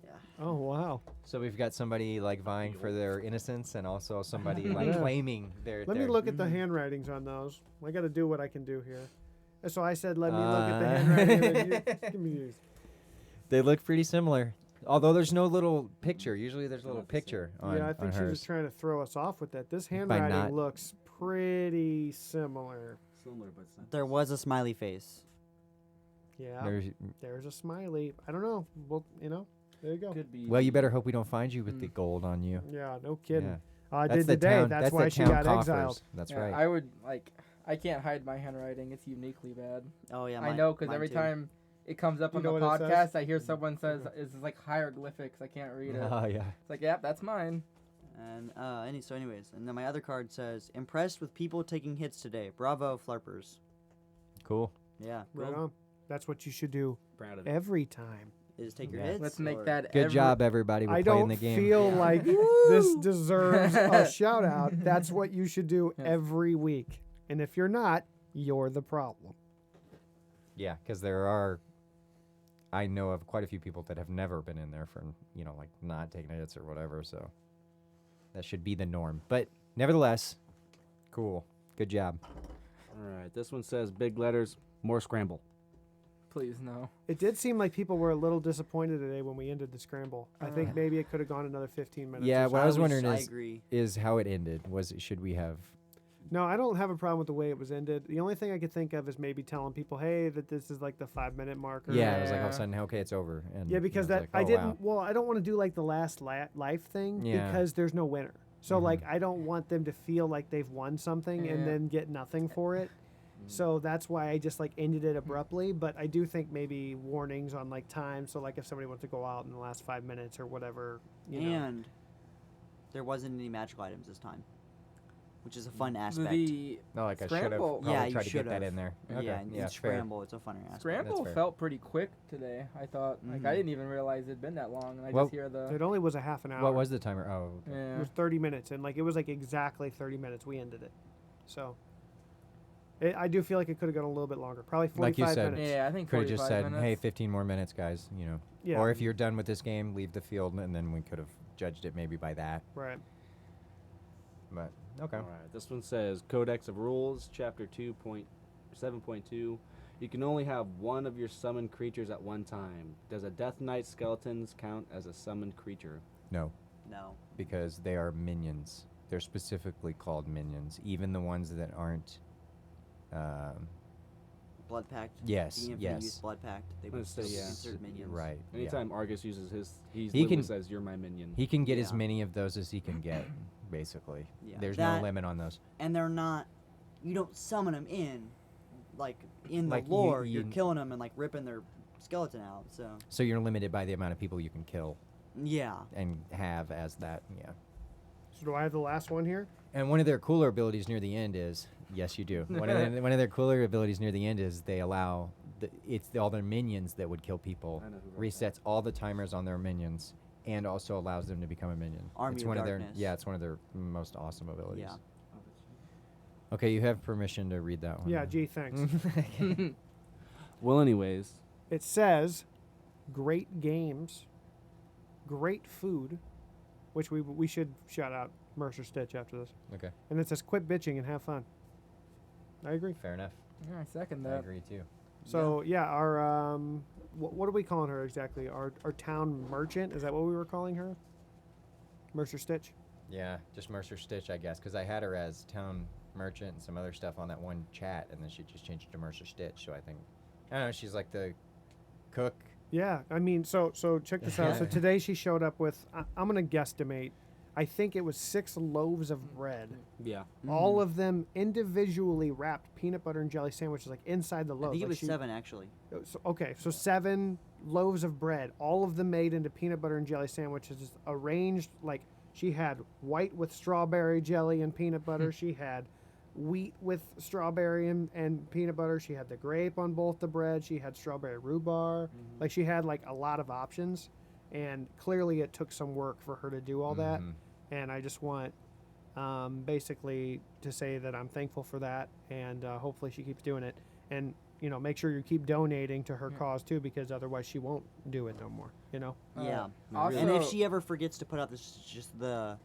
yeah. Oh wow. So we've got somebody like vying for their innocence, and also somebody like Yeah. claiming their. Let me their- look at the Mhm. handwritings on those. I got to do what I can do here. And so I said, let me look at the handwriting. And then you, give me these. They look pretty similar, although there's no little picture. Usually there's a little Not the same. picture on, Yeah, I think on she hers. was trying to throw us off with that. This By handwriting not- looks pretty similar. Similar, but it's not. There was a smiley face. Yeah, There's- there's a smiley. I don't know. Well, there you go. Could be. well, you better hope we don't find you with the gold on you. Yeah, no kidding. Yeah. I That's did the today. town. That's the why she town got coffers. exiled. That's Yeah, right. I would I can't hide my handwriting. It's uniquely bad. Oh yeah. I know because mine every too. time it comes up You on know the what it podcast, says? I hear someone says Okay. it's like hieroglyphics. I can't read it. Oh yeah. It's like, yep, that's mine. And anyways, and then my other card says, "Impressed with people taking hits today. Bravo, Flarpers." Cool. Yeah. Right cool. on. That's what you should do Proud of it. every time. Is take your Yeah. hits. Let's make or- that. Good every- job, everybody. We're I playing don't the game. feel Yeah. like this deserves a shout out. That's what you should do Yes. every week. And if you're not, you're the problem. Yeah, because I know of quite a few people that have never been in there for, like not taking hits or whatever. So that should be the norm. But nevertheless, cool. Good job. All right. This one says big letters, more scramble. Please no. It did seem like people were a little disappointed today when we ended the scramble. I think maybe it could have gone another 15 minutes. Yeah, or what I was so. wondering I is- agree. Is how it ended. Should we have? No, I don't have a problem with the way it was ended. The only thing I could think of is maybe telling people, hey, that this is like the 5-minute marker. Yeah, it was like all of Yeah. a sudden, okay, it's over. And Yeah, because I was that like, I oh, didn't. wow. Well, I don't want to do like the last life thing Yeah. because there's no winner. So Mhm. like I don't want them to feel like they've won something and Yeah. then get nothing for it. So that's why I just like ended it abruptly. But I do think maybe warnings on like time. So like if somebody wants to go out in the last 5 minutes or whatever, you know. And there wasn't any magical items this time, which is a fun aspect. The No, like I should have Scramble- probably Yeah, you tried to get that should've. in there. Okay. Yeah, and yeah, it's fair. scramble. It's a funner aspect. scramble fair. felt pretty quick today. I thought I Mhm. didn't even realize it'd been that long, and I Well, just hear the It only was a half an hour. What was the timer? Oh, okay. It yeah. was 30 minutes, and like it was like exactly 30 minutes. We ended it. So I do feel like it could have gone a little bit longer. Probably 45 Like you said. minutes. Yeah, I think Could have just 45 said, minutes. hey, 15 more minutes, guys. Yeah. Or if you're done with this game, leave the field, and then we could have judged it maybe by that. Right. But okay. All right. This one says Codex of Rules, Chapter 2.7.2. You can only have one of your summoned creatures at one time. Does a Death Knight skeletons count as a summoned creature? No, No. because they are minions. They're specifically called minions, even the ones that aren't. Blood Pact. Yes, Even if yes. they use Blood Pact, they would Let's still say be yeah. considered minions. Right. yeah. Anytime Argus uses his, he He literally can- says, "You're my minion." He can get as Yeah. many of those as he can get, basically. Yeah. There's That- no limit on those. And they're not. You don't summon them in, like in Like, the you- lore. you- You're killing them and like ripping their skeleton out. So So you're limited by the amount of people you can kill yeah. and have as that. Yeah. So do I have the last one here? And one of their cooler abilities near the end is yes, you do. one of their cooler abilities near the end is they allow all their minions that would kill people I know who wrote resets all the timers on their minions and also allows them to become a minion. Army it's of one of Darkness. it's one of their most awesome abilities. Yeah. Okay, you have permission to read that one. Yeah, now. gee, thanks. Well, anyways, It says, great games, great food, which we should shout out Mercer Stitch after this. Okay, And it says, quit bitching and have fun. I agree. fair enough. Yeah, I second I that. agree too. So yeah, our what are we calling her exactly? Our town merchant, is that what we were calling her? Mercer Stitch. Yeah, just Mercer Stitch, I guess, because I had her as town merchant and some other stuff on that one chat, and then she just changed it to Mercer Stitch. So I don't know, she's like the cook. Yeah, I mean, so check this out. So today she showed up with I'm gonna guesstimate. I think it was 6 loaves of bread, yeah. all of them individually wrapped peanut butter and jelly sandwiches, like inside the I loaf. think it Like was she- 7 actually. So, okay, so 7 loaves of bread, all of them made into peanut butter and jelly sandwiches, just arranged like she had white with strawberry jelly and peanut butter. She had wheat with strawberry and peanut butter. She had the grape on both the bread. She had strawberry rhubarb. Like she had like a lot of options, and clearly it took some work for her to do all that. Mhm. And I just want basically to say that I'm thankful for that, and hopefully she keeps doing it. and make sure you keep donating to her Yeah. cause too, because otherwise she won't do it no more. Yeah. Also, And if she ever forgets to put out just the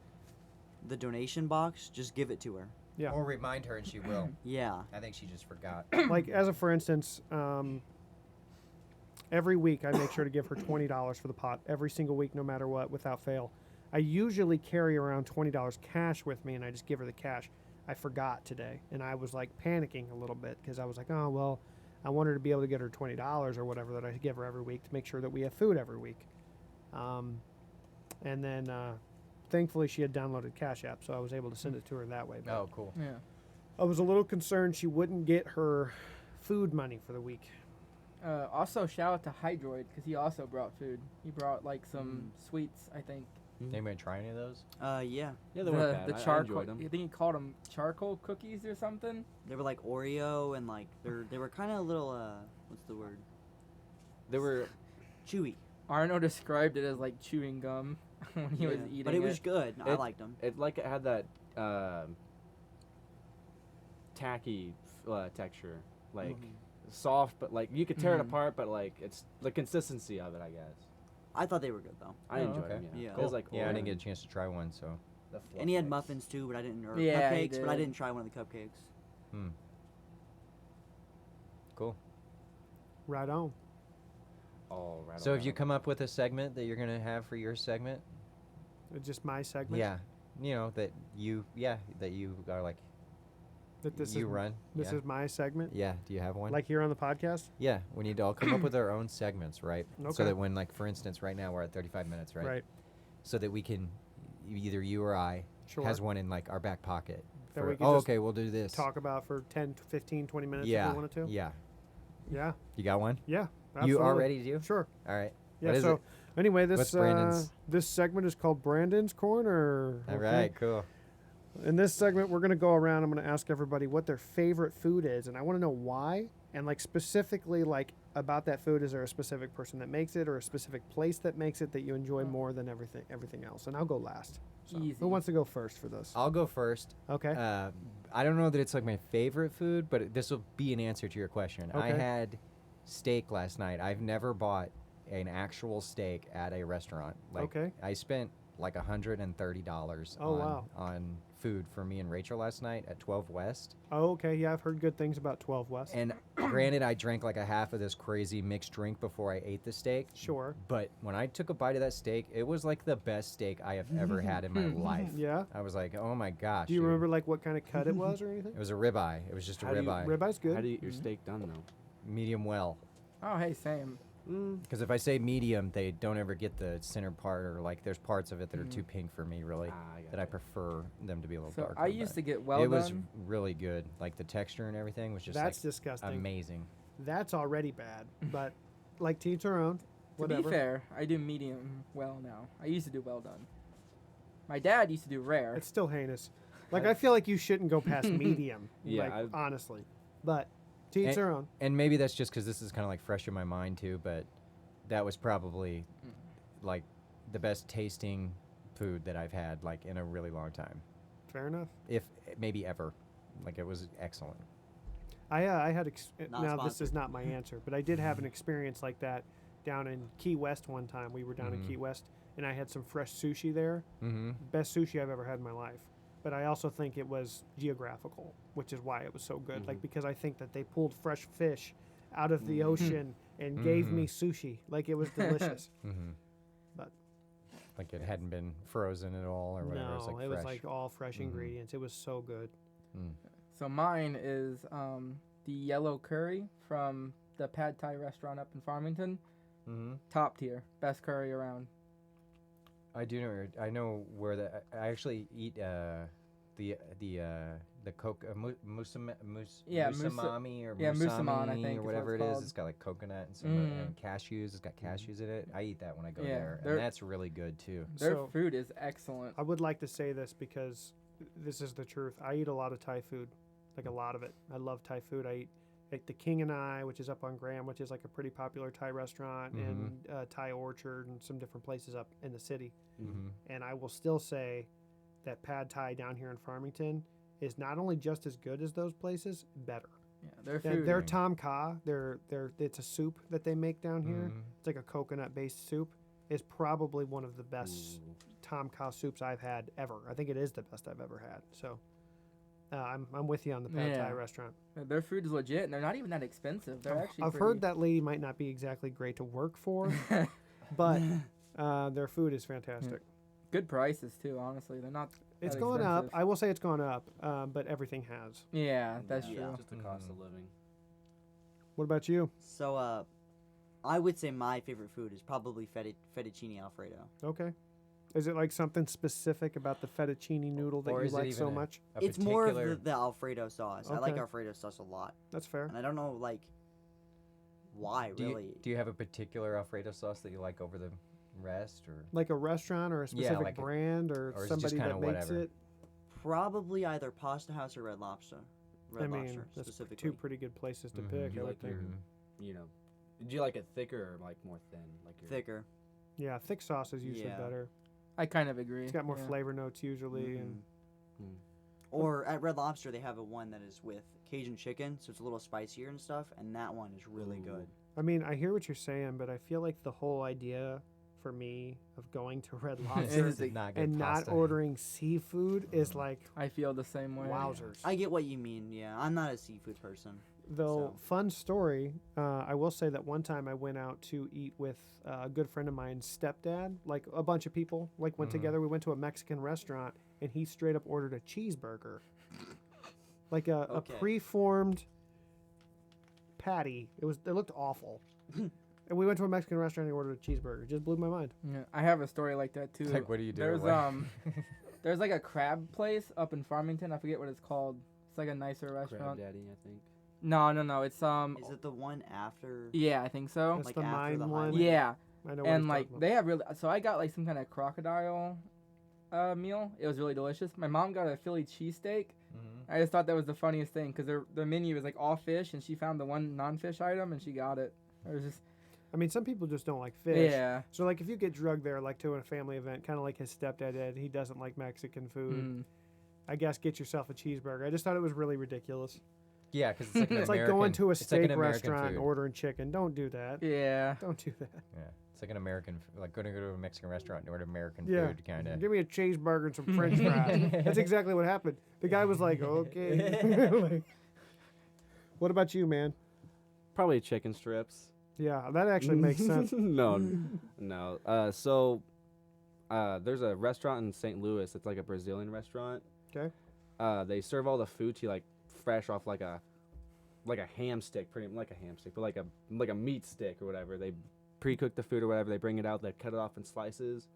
donation box, just give it to her. Yeah. Or remind her, and she will. Yeah. I think she just forgot. Like as a for instance, every week I make sure to give her $20 for the pot every single week, no matter what, without fail. I usually carry around $20 cash with me, and I just give her the cash. I forgot today, and I was like panicking a little bit because I was like, oh well, I want her to be able to get her $20 or whatever that I give her every week to make sure that we have food every week. And then thankfully she had downloaded Cash App, so I was able to send it to her that way. But Oh, cool. yeah. I was a little concerned she wouldn't get her food money for the week. Also, shout out to Hydroid because he also brought food. He brought like some sweets, I think. Anybody try any of those? Yeah. Yeah, they weren't bad. The I charcoal. enjoyed them. I think he called them charcoal cookies or something. They were like Oreo and like they were kind of a little what's the word? They were Chewy. Arno described it as like chewing gum when he was eating But it was good. I liked them. it had that tacky texture, like soft, but like you could tear it Mhm. apart, but like it's the consistency of it, I guess. I thought they were good though. I Oh, enjoyed okay. them. Yeah. Yeah. It was like Yeah, I didn't Oreo. get a chance to try one, so. The And he had fluff muffins too, but I didn't. Or Yeah, he cupcakes, but I did. didn't try one of the cupcakes. Cool. Right on. Oh, right. So on, have you right come up with a segment that you're going to have for your segment? Just my segment. Yeah. That you are like, That this you is run. This yeah. is my segment. Yeah. Do you have one? Like here on the podcast. Yeah. We need to all come up with our own segments, right? So Okay. that when, like, for instance, right now we're at 35 minutes, right? Right. So that we can, either you or I Sure. has one in, like, our back pocket. That for, we can oh, just okay, we'll do this. Talk about for 10, 15, 20 minutes yeah. if we wanted to. Yeah. Yeah. You got one? Yeah. You are absolutely. ready to? Sure. All right. Yeah. What is so it? anyway, What's this Brandon's? this segment is called Brandon's Corner. All okay? right. Cool. In this segment, we're going to go around. I'm going to ask everybody what their favorite food is, and I want to know why. And like specifically, like about that food, is there a specific person that makes it, or a specific place that makes it that you enjoy more than everything else? And I'll go last. So Easy. who wants to go first for this? I'll go first. Okay. I don't know that it's like my favorite food, but this will be an answer to your question. I Okay. had steak last night. I've never bought an actual steak at a restaurant. Like, Okay. I spent like $130 Oh, wow. on food for me and Rachel last night at 12 West. Oh, okay. Yeah, I've heard good things about 12 West. And granted, I drank like a half of this crazy mixed drink before I ate the steak. Sure. But when I took a bite of that steak, it was like the best steak I have ever had in my life. Yeah. I was like, oh my gosh. Do you dude. remember like what kind of cut it was or anything? It was a ribeye. It was just a How do you- ribeye. Ribeye's good. How do you eat your steak done though? Medium well. Oh, hey, same. Because if I say medium, they don't ever get the center part, or like there's parts of it that are too pink for me, really. That I prefer them to be a little So darker. I used to get well It done. was really good. Like the texture and everything was just That's like disgusting. amazing. That's already bad. But like to each their own. To Whatever. be fair, I do medium well now. I used to do well done. My dad used to do rare. It's still heinous. Like I feel like you shouldn't go past medium. Yeah, Like, I've- honestly. But to each their own. And maybe that's just because this is kind of like fresh in my mind too, but that was probably like the best tasting food that I've had like in a really long time. Fair enough. If maybe ever. Like it was excellent. I had Not now this sponsored. is not my answer, but I did have an experience like that down in Key West one time. We were down in Mhm. Key West, and I had some fresh sushi there. Mm-hmm. Best sushi I've ever had in my life. But I also think it was geographical, which is why it was so good. Like because I think that they pulled fresh fish out of the ocean and gave me sushi. Like it was delicious. Mm-hmm. But like it hadn't been frozen at all or whatever. no, It was like it was fresh. like all fresh Mhm. ingredients. It was so good. Mm. So mine is the yellow curry from the Pad Thai restaurant up in Farmington. Mm-hmm. Top tier, best curry around. I do know. I know where the. I actually eat the coke Yeah, musamami or yeah, musamani musaman, I think or is what whatever it's it is. called. It's got like coconut and some and cashews. It's got cashews in it. I eat that when I go Yeah, there, they're- and that's really good too. Their So- food is excellent. I would like to say this because this is the truth. I eat a lot of Thai food, like a lot of it. I love Thai food. I eat like the King and I, which is up on Graham, which is like a pretty popular Thai restaurant, and Thai Orchard and some different places up in the city. Mm-hmm. And I will still say that Pad Thai down here in Farmington is not only just as good as those places, better. Yeah, their Yeah, food. their Tom Kha, it's a soup that they make down here. Mhm. It's like a coconut-based soup. Is probably one of the best Ooh. Tom Kha soups I've had ever. I think it is the best I've ever had. So I'm with you on the pad thai Yeah. restaurant. Their food is legit, and they're not even that expensive. They're actually. I've heard that lady might not be exactly great to work for, but their food is fantastic. Good prices too. Honestly, they're not. It's that gone up. expensive. I will say it's gone up, but everything has. Yeah, that's Yeah. true. Just the cost of living. What about you? So, I would say my favorite food is probably fettuccine alfredo. Okay. Is it like something specific about the fettuccine noodle that Or you is it like even so a- much? A It's more of particular- the Alfredo sauce. I like Okay. Alfredo sauce a lot, That's fair. and I don't know like why Do really. you have a particular Alfredo sauce that you like over the rest, or Like a restaurant or a specific like a- brand or or is it just somebody that kinda makes whatever? it. Probably either Pasta House or Red Lobster. Red I mean, Lobster that's specifically. two pretty good places to Mhm. pick. You I would like think. your, you know, do you like it thicker or like more thin? Like your Thicker. Yeah, thick sauce is usually Yeah. better. I kind of agree. It's got more yeah. flavor notes usually, and Mhm. Or at Red Lobster, they have a one that is with Cajun chicken, so it's a little spicier and stuff, and that one is really Ooh. good. I mean, I hear what you're saying, but I feel like the whole idea for me of going to Red Lobster Is did not get and not pasta. ordering seafood is like I feel the same way. wowzers. I get what you mean. Yeah, I'm not a seafood person. Though, So- fun story, I will say that one time I went out to eat with a good friend of mine's stepdad. Like a bunch of people like went Mhm. together. We went to a Mexican restaurant, and he straight up ordered a cheeseburger, like a Okay. preformed patty. It looked awful. And we went to a Mexican restaurant and ordered a cheeseburger. It just blew my mind. Yeah, I have a story like that too. It's like, what do you do? There's What- there's like a crab place up in Farmington. I forget what it's called. It's like a nicer Crab restaurant. Daddy, I think. No. It's Is it the one after? Yeah, I think so. That's Like the after mine the one. highway? Yeah, I know. what and he's like talking about. they have really. So I got like some kind of crocodile meal. It was really delicious. My mom got a Philly cheesesteak. Mhm. I just thought that was the funniest thing because their menu was like all fish, and she found the one non-fish item and she got it. It was just I mean, some people just don't like fish. yeah. So like, if you get drugged there, like to a family event, kind of like his stepdad did, he doesn't like Mexican food. Mm. I guess get yourself a cheeseburger. I just thought it was really ridiculous. Yeah, because it's like an It's American, like going to a it's like an steak American restaurant and food. ordering chicken. Don't do that. Yeah. Don't do that. Yeah, it's like an American, like going to go to a Mexican restaurant and order American Yeah. food, kind of. Give me a cheeseburger and some French fries. That's exactly what happened. The guy was like, okay. Like, what about you, man? Probably chicken strips. Yeah, that actually makes sense. No. So there's a restaurant in St. Louis. It's like a Brazilian restaurant. Okay. They serve all the food to you like fresh off like a ham stick, pretty like a ham stick, but like a meat stick or whatever. They pre-cook the food or whatever. They bring it out. They cut it off in slices.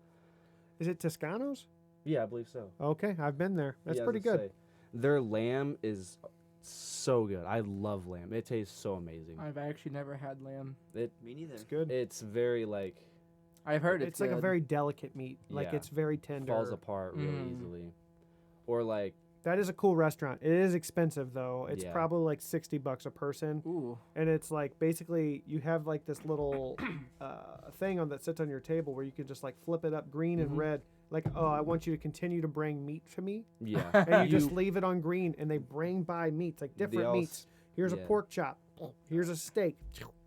Is it Toscano's? Yeah, I believe so. Okay, I've been there. That's Yeah, I was pretty gonna good. say, their lamb is so good. I love lamb. It tastes so amazing. I've actually never had lamb. Me neither. It's good. It's very like I've heard It's like a good. very delicate meat. Like Yeah. it's very tender. falls apart really Mm. easily. Or like That is a cool restaurant. It is expensive though. It's Yeah. probably like $60 a person. Ooh. And it's like basically you have like this little thing on that sits on your table where you can just like flip it up green and Mhm. red. Like, oh, I want you to continue to bring meat to me. yeah. And you just leave it on green and they bring by meats, like different all meats. Here's a yeah. pork chop. Here's a steak.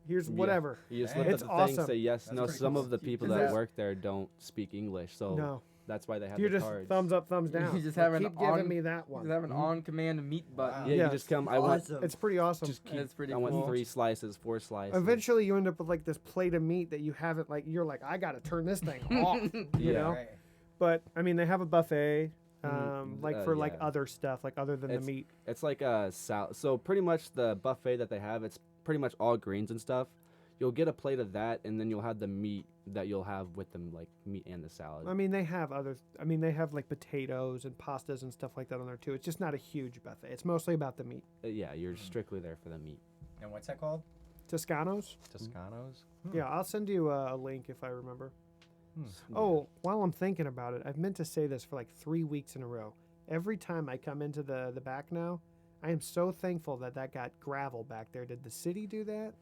Here's Yeah. whatever. You just Dang. look It's at the thing, awesome. say yes. That's No, pretty some cool. of the people Is that that- work there don't speak English, so No. that's why they have You're the just cards. thumbs up, thumbs You down. just Like, have an keep giving on- me that You one. have an on-command meat button. Yeah, Yeah. you just come. I want Awesome. It's pretty awesome. just keep. It's pretty I want cool. 3 slices, 4 slices. Eventually, you end up with like this plate of meat that you haven't like. You're like, I gotta turn this thing off. You Yeah. know. Right. But I mean, they have a buffet, Mhm. like for like Yeah. other stuff, like other than It's- the meat. It's like a salad. So pretty much the buffet that they have, it's pretty much all greens and stuff. You'll get a plate of that, and then you'll have the meat that you'll have with them, like meat and the salad. I mean, they have other. I mean, they have like potatoes and pastas and stuff like that on there too. It's just not a huge buffet. It's mostly about the meat. Yeah, you're strictly there for the meat. And what's that called? Toscanos. Toscanos? Yeah, I'll send you a link if I remember. Hmm. Oh, while I'm thinking about it, I've meant to say this for like 3 weeks in a row. Every time I come into the back now, I am so thankful that got gravel back there. Did the city do that?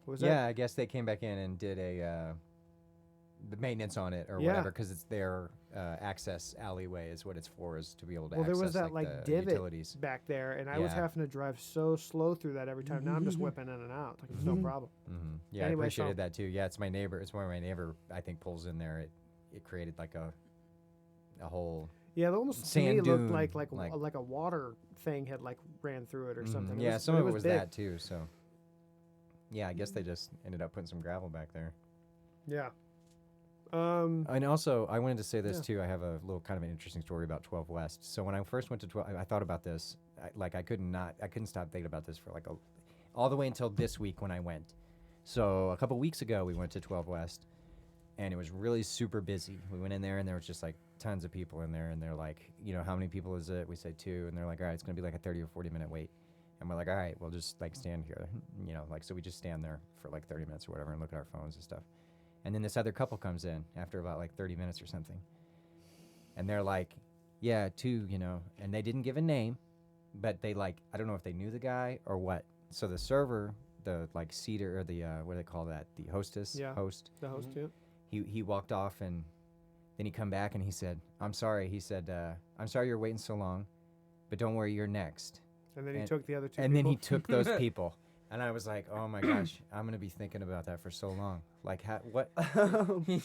Was Yeah, I guess they came back in and did a the maintenance on it or Yeah. whatever, because it's their access alleyway is what it's for, is to be able to Well, there access was that like the divot utilities. back there, and I was Yeah. having to drive so slow through that every time. Now I'm just whipping in and out. Like it's no problem. Yeah, Anyway, I appreciated so- that too. Yeah, it's my neighbor. It's where my neighbor, I think, pulls in there. It created like a whole. Yeah, it almost to Sand me it looked dune, like a water thing had like ran through it or something. It Yeah, was- some but of it was big. that too. So. Yeah, I guess they just ended up putting some gravel back there. Yeah. And also, I wanted to say this Yeah. too. I have a little kind of an interesting story about 12 West. So when I first went to 12, I thought about this. I couldn't stop thinking about this for like all the way until this week when I went. So a couple weeks ago, we went to 12 West, and it was really super busy. We went in there, and there was just like tons of people in there, and they're like, how many people is it? We said 2, and they're like, all right, it's gonna be like a 30 or 40 minute wait. And we're like, all right, we'll just like stand here, so we just stand there for like 30 minutes or whatever and look at our phones and stuff. And then this other couple comes in after about like 30 minutes or something. And they're like, yeah, 2, and they didn't give a name, but they like, I don't know if they knew the guy or what. So the server, the like seater or the, what do they call that? The hostess, Yeah. host. The host, yeah. He walked off, and then he come back and he said, I'm sorry. He said, I'm sorry you're waiting so long, but don't worry, you're next. And then he And- took the other 2 And people. then he took those people. And I was like, oh my gosh, I'm going to be thinking about that for so long. Like, what?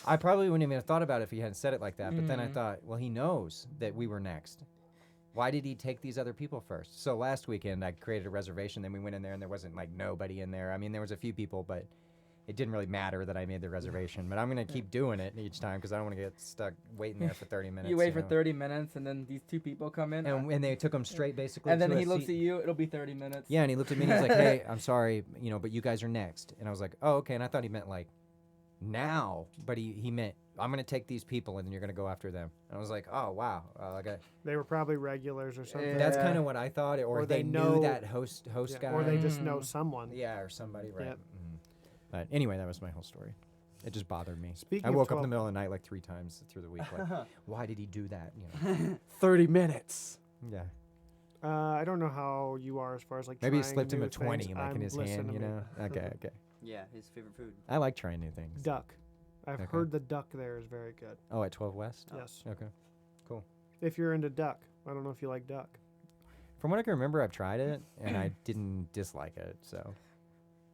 I probably wouldn't even have thought about it if he hadn't said it like that. But then I thought, well, he knows that we were next. Why did he take these other people first? So last weekend, I created a reservation. Then we went in there, and there wasn't like nobody in there. I mean, there was a few people, but it didn't really matter that I made the reservation. But I'm going to keep doing it each time because I don't want to get stuck waiting there for 30 minutes. You wait for 30 minutes, and then these 2 people come in. And they took him straight, basically. And then to a he looks seat. at you. It'll be 30 minutes. Yeah, and he looked at me and he's like, hey, I'm sorry, but you guys are next. And I was like, oh, okay. And I thought he meant like now, but he meant I'm going to take these people and then you're going to go after them. And I was like, oh, wow. They were probably regulars or something. That's Yeah. kind of what I thought. Or they know- knew that host Yeah, guy. or they just know someone. Yeah, or somebody, right. Yep. But anyway, that was my whole story. It just bothered me. Speaking I of woke up in 12 the middle of the night like 3 times through the week. Like, why did he do that? 30 minutes. Yeah. I don't know how you are as far as like Maybe he trying slipped him new a 20 things. like in his Listen hand, to me. Okay. Yeah, his favorite food. I like trying new things. Duck. I've Okay. heard the duck there is very good. Oh, at 12 West? Yes. Okay. If you're into duck. I don't know if you like duck. From what I can remember, I've tried it, and I didn't dislike it, so.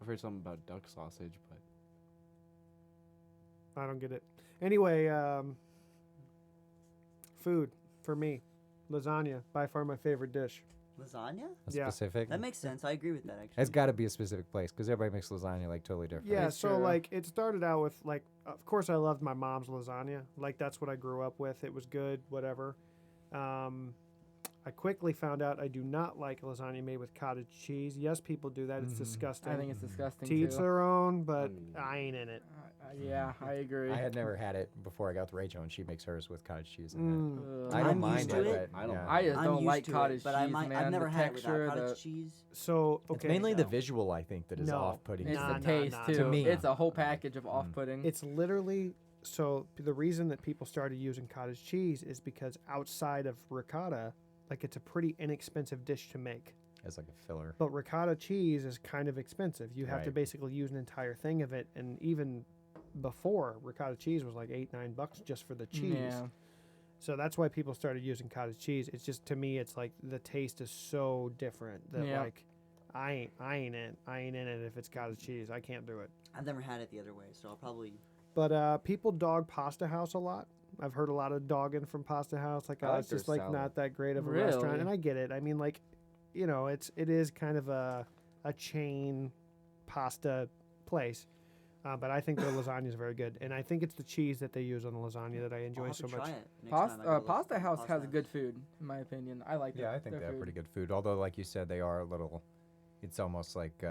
I've heard something about duck sausage, but I don't get it. Anyway, food for me. Lasagna, by far my favorite dish. Lasagna? A Yeah. specific? That makes sense. I agree with that, actually. It's got to be a specific place, because everybody makes lasagna, like, totally different. Yeah, It's so true. like it started out with like, of course I loved my mom's lasagna. Like that's what I grew up with. It was good, whatever. I quickly found out I do not like lasagna made with cottage cheese. Yes, people do that. It's disgusting. I think it's disgusting to each too. their own, but I ain't in it. Yeah, I agree. I had never had it before I got with Rachel, and she makes hers with cottage cheese in Mm. Ugh. it. I don't I'm mind used to it, it. but I don't yeah. I just I'm don't used like to cottage it, but cheese, I've man. never The had it without texture, cottage the cheese. So It's okay, mainly the No. visual, I think, that is No. off-putting. it's Nah, the nah, taste nah. too. To me. It's a whole package of off-putting. it's literally so the reason that people started using cottage cheese is because outside of ricotta, like it's a pretty inexpensive dish to make. As like a filler. But ricotta cheese is kind of expensive. You have to Right. basically use an entire thing of it, and even before ricotta cheese was like $8-9 just for the cheese. Yeah. So that's why people started using cottage cheese. It's just to me, it's like the taste is so different that Yeah. like I ain't in it if it's cottage cheese. I can't do it. I've never had it the other way, so I'll probably. But people dog Pasta House a lot. I've heard a lot of dogging from Pasta House, like I oh, like it's their just like salad. not that great of a restaurant, Really? and I get it. I mean, like, it is kind of a chain pasta place, but I think their lasagna is very good, and I think it's the cheese that they use on the lasagna that I I'll enjoy have so to much. try it next time I go to Pasta House Pasta has good food, in my opinion. I like Yeah, I think their they have food. pretty good food. Although, like you said, they are a little. It's almost like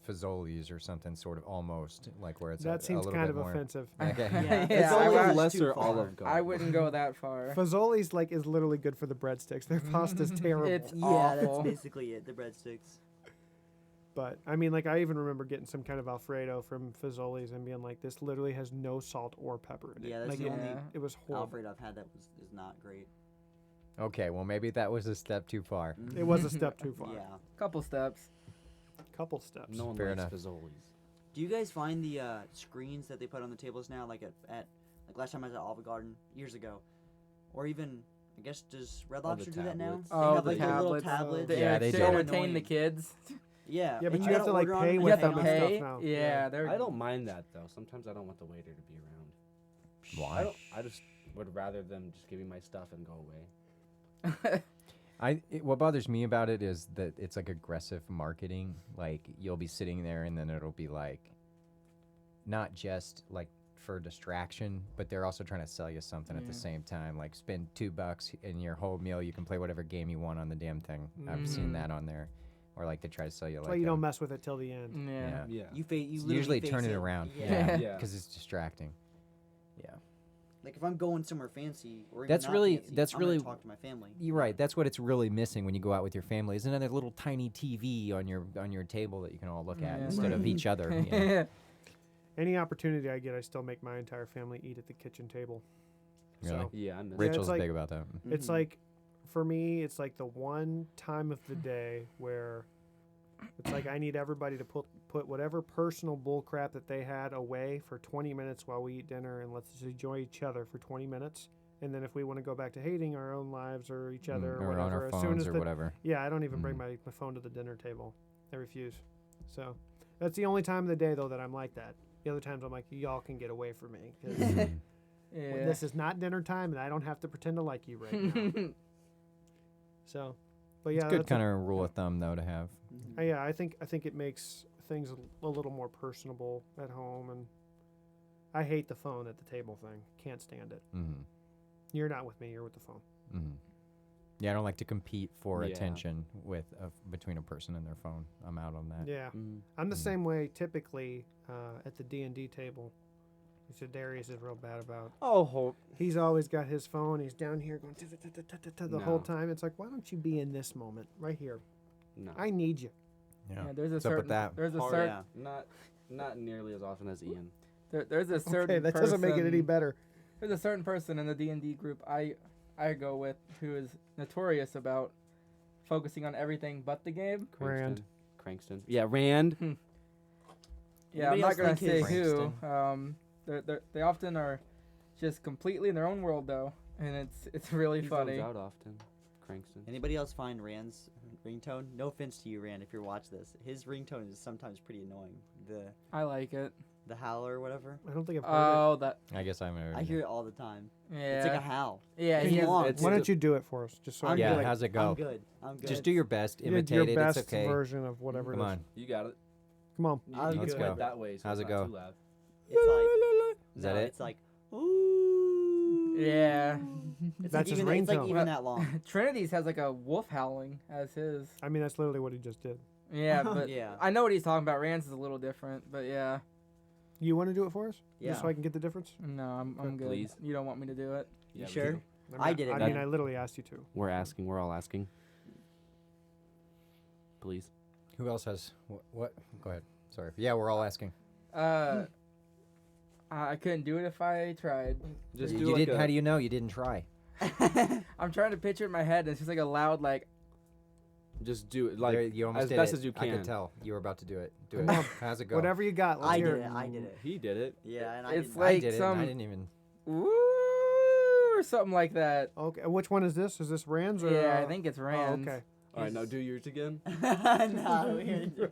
Fazoli's or something, sort of almost like where it's That a seems little kind bit of more. offensive. Okay. Yeah, Yeah, it's I only wouldn't- lesser too far. Olive Garden. I wouldn't go that far. Fazoli's like is literally good for the breadsticks. Their pasta's terrible. It's Yeah, that's awful. basically it. The breadsticks. But I mean, like I even remember getting some kind of Alfredo from Fazoli's and being like, this literally has no salt or pepper in it. Yeah, that's like the it, only it was horrible. Alfredo I've had that is not great. Okay, well maybe that was a step too far. It was a step too far. Yeah. Couple steps. Couple steps. No one Fair likes enough. Fazoli's. Do you guys find the screens that they put on the tables now, like at like last time I was at Olive Garden years ago, or even I guess does Red Oh, the Lobster do that now? tablets. They Oh, have the like the little tablets. tablets. Yeah, they to do. entertain the kids. Yeah, Yeah, but and you have gotta to like order on pay them You with have and to them hang and on. pay. stuff now. Yeah, they're. I don't mind that though. Sometimes I don't want the waiter to be around. Why? I just would rather them just give me my stuff and go away. What bothers me about it is that it's like aggressive marketing. Like you'll be sitting there and then it'll be like, not just like for distraction, but they're also trying to sell you something at the Yeah. same time. Like spend $2 in your whole meal, you can play whatever game you want on the damn thing. I've seen Mhm. that on there, or like they try to sell you That's like. why you don't mess with it till the end. Yeah. Yeah. You It's literally usually face turn it around. Yeah. Yeah. because it's distracting. Yeah. Like if I'm going somewhere fancy or even That's not really- fancy, that's I'm gonna really- talk to my family. You're right. That's what it's really missing when you go out with your family. Is another little tiny TV on your table that you can all look at Yeah. instead of Right. each other. You know? Any opportunity I get, I still make my entire family eat at the kitchen table. Really? So Yeah, I miss Rich- it. Rachel's like- big about that. it's Mhm. like, for me, it's like the one time of the day where it's like I need everybody to put whatever personal bull crap that they had away for 20 minutes while we eat dinner, and let's just enjoy each other for 20 minutes. And then if we want to go back to hating our own lives or each other or or whatever, on our as soon phones as or the, whatever. yeah, I don't even bring Mhm. my phone to the dinner table. I refuse. So that's the only time of the day though that I'm like that. The other times I'm like, y'all can get away from me because Mhm. Yeah. this is not dinner time and I don't have to pretend to like you right now. So, but yeah, It's good that's kind of rule of thumb though to have. Mhm. yeah, I think it makes things a little more personable at home, and I hate the phone at the table thing. Can't stand it. Mm-hmm. You're not with me. You're with the phone. Mm-hmm. Yeah, I don't like to compete for Yeah. attention with between a person and their phone. I'm out on that. Yeah, Mm. I'm the Mhm. same way typically at the D&D table. So Darius is real bad about. Oh, He's always got his phone. He's down here going the whole No. time. It's like, why don't you be in this moment right here? no. I need you. Yeah. Yeah, there's a What's up with certain that? there's a Hard- certain Not nearly as often as Ian. there's a certain Okay, that doesn't make it any person- better. There's a certain person in the D&D group I go with who is notorious about focusing on everything but the game. Rand. Crankston. Yeah, Rand. Yeah, I'm Anybody not else gonna think say his- who. They often are just completely in their own world though, and it's really He funny. zones out often. Crankston. Anybody else find Rand's ringtone? No offense to you, Rand, if you're watching this. His ringtone is sometimes pretty annoying. I like it. The howl or whatever. I don't think I've heard Oh, that I guess I'm. I hear it all the time. yeah. It's like a howl. yeah, it's he has, long. it. it's Why the- don't you do it for us? Just so I I'm can Yeah, be good. like, how's it go? I'm good. Just do your best. you did Imitate your it. best It's okay. version of whatever Come it is. on. You got it. Come on. You, Let's you go. went that way, so How's it's it not go? too loud. It's like Is that no, it? It's like ooh. Yeah. It's That's like his even, it's like ringtone. even that long. Trinity's has like a wolf howling as his. I mean, that's literally what he just did. Yeah, but Yeah. I know what he's talking about. Rand's is a little different, but yeah. You want to do it for us? Yeah. Just so I can get the difference? No, I'm good. Please. You don't want me to do it? You Yeah, we sure? do. I'm I not- did it. I That- mean, I literally asked you to. We're asking. We're all asking. Please. Who else has what? Go ahead. Sorry. Yeah, we're all asking. I couldn't do it if I tried. Just you do like didn't. a, How do you know you didn't try? I'm trying to picture it in my head, and it's just like a loud like. Just do it like There, you almost as did best it. as you I can. could tell you were about to do it. Do Come it. on. How's it go? Whatever you got, let's I hear did it. it. I did it. He did it. Yeah, and I It's didn't. like I did it. some- And I didn't even. Ooh, or something like that. Okay, which one is this? Is this Rand's or? Yeah, I think it's Oh, Rand's. okay. All right, now do yours again. no, we didn't do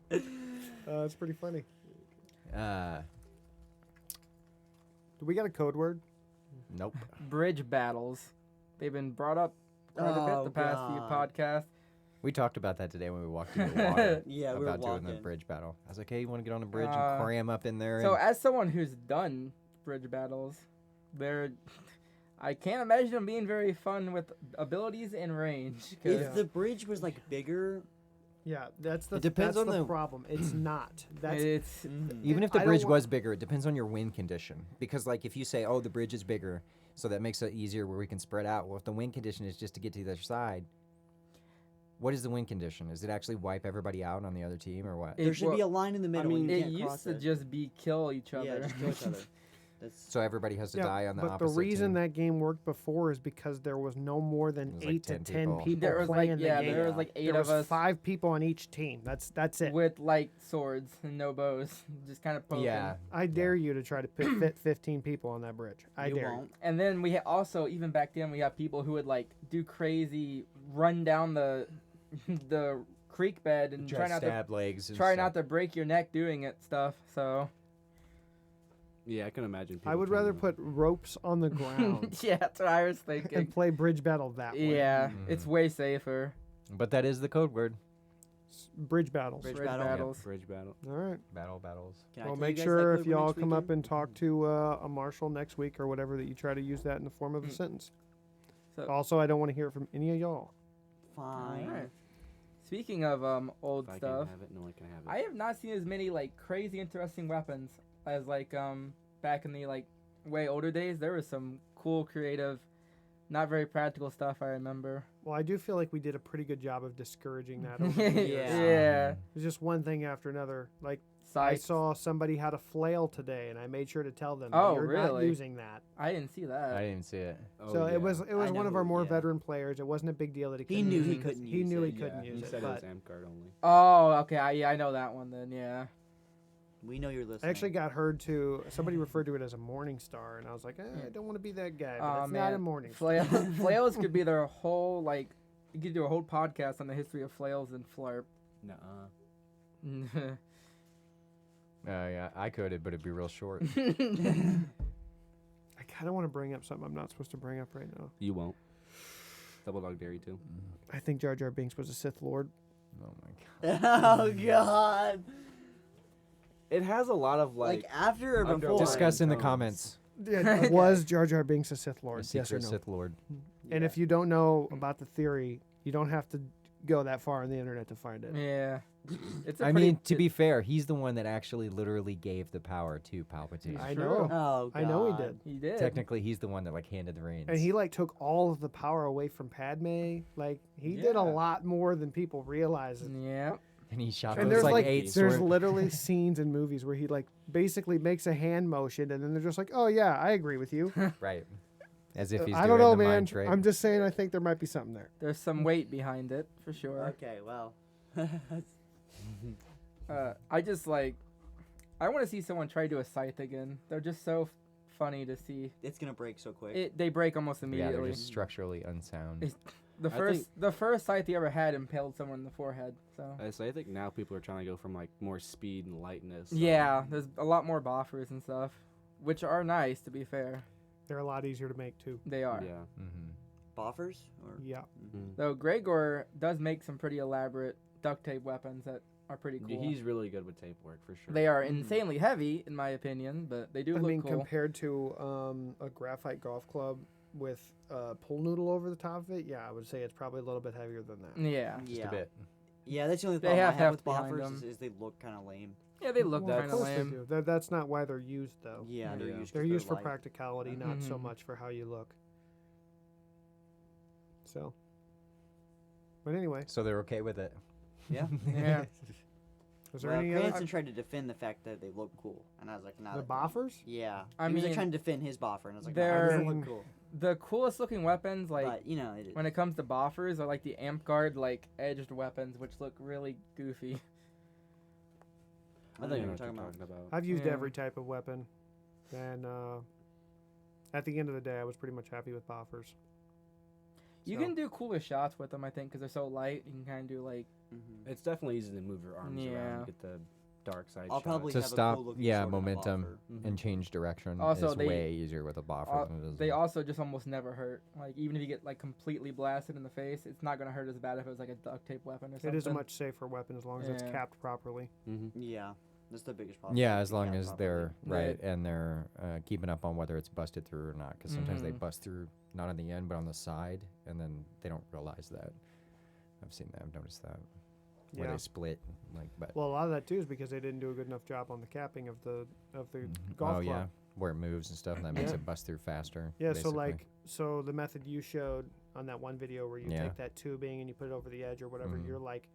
it. It's pretty funny. Uh, Do we got a code word? nope. Bridge battles. They've been brought up quite a bit Oh, the past few God. podcasts. We talked about that today when we walked in the water. Yeah, we were about doing the walking. bridge battle. I was like, hey, you want to get on the bridge Uh, and cram up in there? So and as someone who's done bridge battles, I can't imagine them being very fun with abilities and range. 'cause- If the bridge was like bigger, Yeah, that's the. It depends that's on the the- problem. It's not. That's it's even if the I don't bridge wa- was bigger, it depends on your wind condition. Because like if you say, oh, the bridge is bigger, so that makes it easier where we can spread out. Well, if the wind condition is just to get to the other side, what is the wind condition? Is it actually wipe everybody out on the other team or what? It there should wa- be a line in the middle. mean, and you it can't used cross to it. just be kill each other. Yeah, just kill each other. That's So everybody has to die on the but opposite the reason team. that game worked before is because there was no more than It was like 8 to 10 10 people. people There was playing like the game. there was like 8 There of was us 5 people on each team. That's it. with like swords and no bows, just kind of poking. Yeah. I dare you to try to fit 15 people on that bridge. I you dare won't. And then we also, even back then, we have people who would like do crazy run down the the creek bed and try not to stab legs. And try stuff. not to break your neck doing it stuff. So Yeah, I can imagine. I people would trying rather to- put ropes on the ground yeah, that's what I was and thinking. play bridge battle that way. Yeah, Mhm. it's way safer. But that is the code word. Bridge battles. Bridge Bridge battle. battles. Bridge battle. All right. Battles. Can I Well, tell make you guys sure that if code word y'all next come up weekend? and talk to a marshal next week or whatever that you try to use that in the form of a Mm. sentence. So, Also, I don't want to hear it from any of y'all. Fine. alright. Speaking of old If I stuff, can have it, no one can have it. I have not seen as many like crazy interesting weapons as like back in the like way older days. There was some cool, creative, not very practical stuff. I remember. Well, I do feel like we did a pretty good job of discouraging that over the yeah. years. Yeah. It's just one thing after another. Like, I Scythe. saw somebody had a flail today, and I made sure to tell them, Oh, you're not really? using that. I didn't see that. I didn't see it. Oh, So yeah. it was I one know of our who- more yeah. veteran players. It wasn't a big deal that he He couldn't knew use he it. couldn't He use knew it, he couldn't yeah. use He it. said it was But amp card only. Oh, okay. I know that one then. Yeah. We know you're listening. I actually got heard to, somebody referred to it as a morning star, and I was like, I don't want to be that guy, but Oh it's man, not a morning star. flails could be their whole like. You could do a whole podcast on the history of flails and Phlarp. Nuh-uh. Yeah, I could it, but it'd be real short. I kind of want to bring up something I'm not supposed to bring up right now. You won't. Double Dog Dare You too. I think Jar Jar Binks was a Sith Lord. Oh my god. Oh God! It has a lot of Like, like. after or underlying before? Discuss in the tones. comments. Yeah, was Jar Jar Binks a Sith A Lord? Yes or secret no? Sith Lord. And if you don't know about the theory, you don't have to go that far on the internet to find it. Yeah. It's a I pretty- mean, to be fair, he's the one that actually literally gave the power to Palpatine. I True. know. Oh God! I know he did. He did. Technically, he's the one that like handed the reins. And he like took all of the power away from Padme. Like he did a Yeah. lot more than people realize. Yeah. And he shot And those there's like eight there's sword- literally scenes in movies where he like basically makes a hand motion and then they're just like, "Oh yeah, I agree with you." right, as if he's I doing don't know, the man. mind trick. I'm just saying I think there might be something there. There's some weight behind it for sure. Okay, well, I just like. I want to see someone try to do a scythe again. They're just so funny to see. it's gonna break so quick. They break almost yeah, immediately. they're just structurally unsound. It's- The I first think- the first scythe he ever had impaled someone in the forehead. So So I think now people are trying to go from like more speed and lightness. yeah, there's a lot more buffers and stuff, which are nice to be fair. They're a lot easier to make too. They are. Yeah. Mm-hmm. Boffers? Or Yeah. Mhm. Though Gregor does make some pretty elaborate duct tape weapons that are pretty cool. He's really good with tape work for sure. They are Mm. insanely heavy in my opinion, but they do I look mean, cool. compared to a graphite golf club with a pool noodle over the top of it, yeah, I would say it's probably a little bit heavier than that. Yeah. Just yeah. a bit. Yeah, that's the only They problem I have have heft with behind boffers them. is they look kind of lame. Yeah, they look Well, kind of of course they lame. do. That's not why they're used though. Yeah, they're Yeah. used. 'cause They're used for light. practicality, not so Mhm. much for how you look. So, but anyway, So they're okay with it. Yeah. Yeah. was there Well, any Cranston other tried to defend the fact that they look cool, and I was like, nah. the that don't. boffers? Yeah. I he was like mean, trying to defend his boffer, and I was like, nah, they're- it doesn't look cool. The coolest looking weapons, like But you know, it, when it comes to boffers, are like the amp guard, like edged weapons, which look really goofy. I don't know what you're talking about. I've used Yeah. every type of weapon, and at the end of the day, I was pretty much happy with boffers. You So- can do cooler shots with them, I think, because they're so light. You can kind of do like Mhm. It's definitely easy to move your arms Yeah. around, get the dark side. I'll shot. probably To have stop, a cool looking yeah, sword and a momentum boffer. Mhm. and change direction Also, is they- way easier with a boffer than it is. they also just almost never hurt. Like even if you get like completely blasted in the face, it's not gonna hurt as bad if it was like a duct tape weapon or something. It is a much safer weapon as long as it's Yeah. capped properly. Mhm. Yeah, that's the biggest problem. Yeah, If as you long cap as properly. they're right Right. and they're keeping up on whether it's busted through or not. Because sometimes they Mhm. bust through not on the end but on the side, and then they don't realize that. I've seen that. I've noticed that where Yeah. they split. Like, but Well, a lot of that too is because they didn't do a good enough job on the capping of the Mhm. golf oh club. yeah, where it moves and stuff, and that makes Yeah. it bust through faster. Yeah, basically. so the method you showed on that one video where you Yeah. take that tubing and you put it over the edge or whatever, Mhm. you're like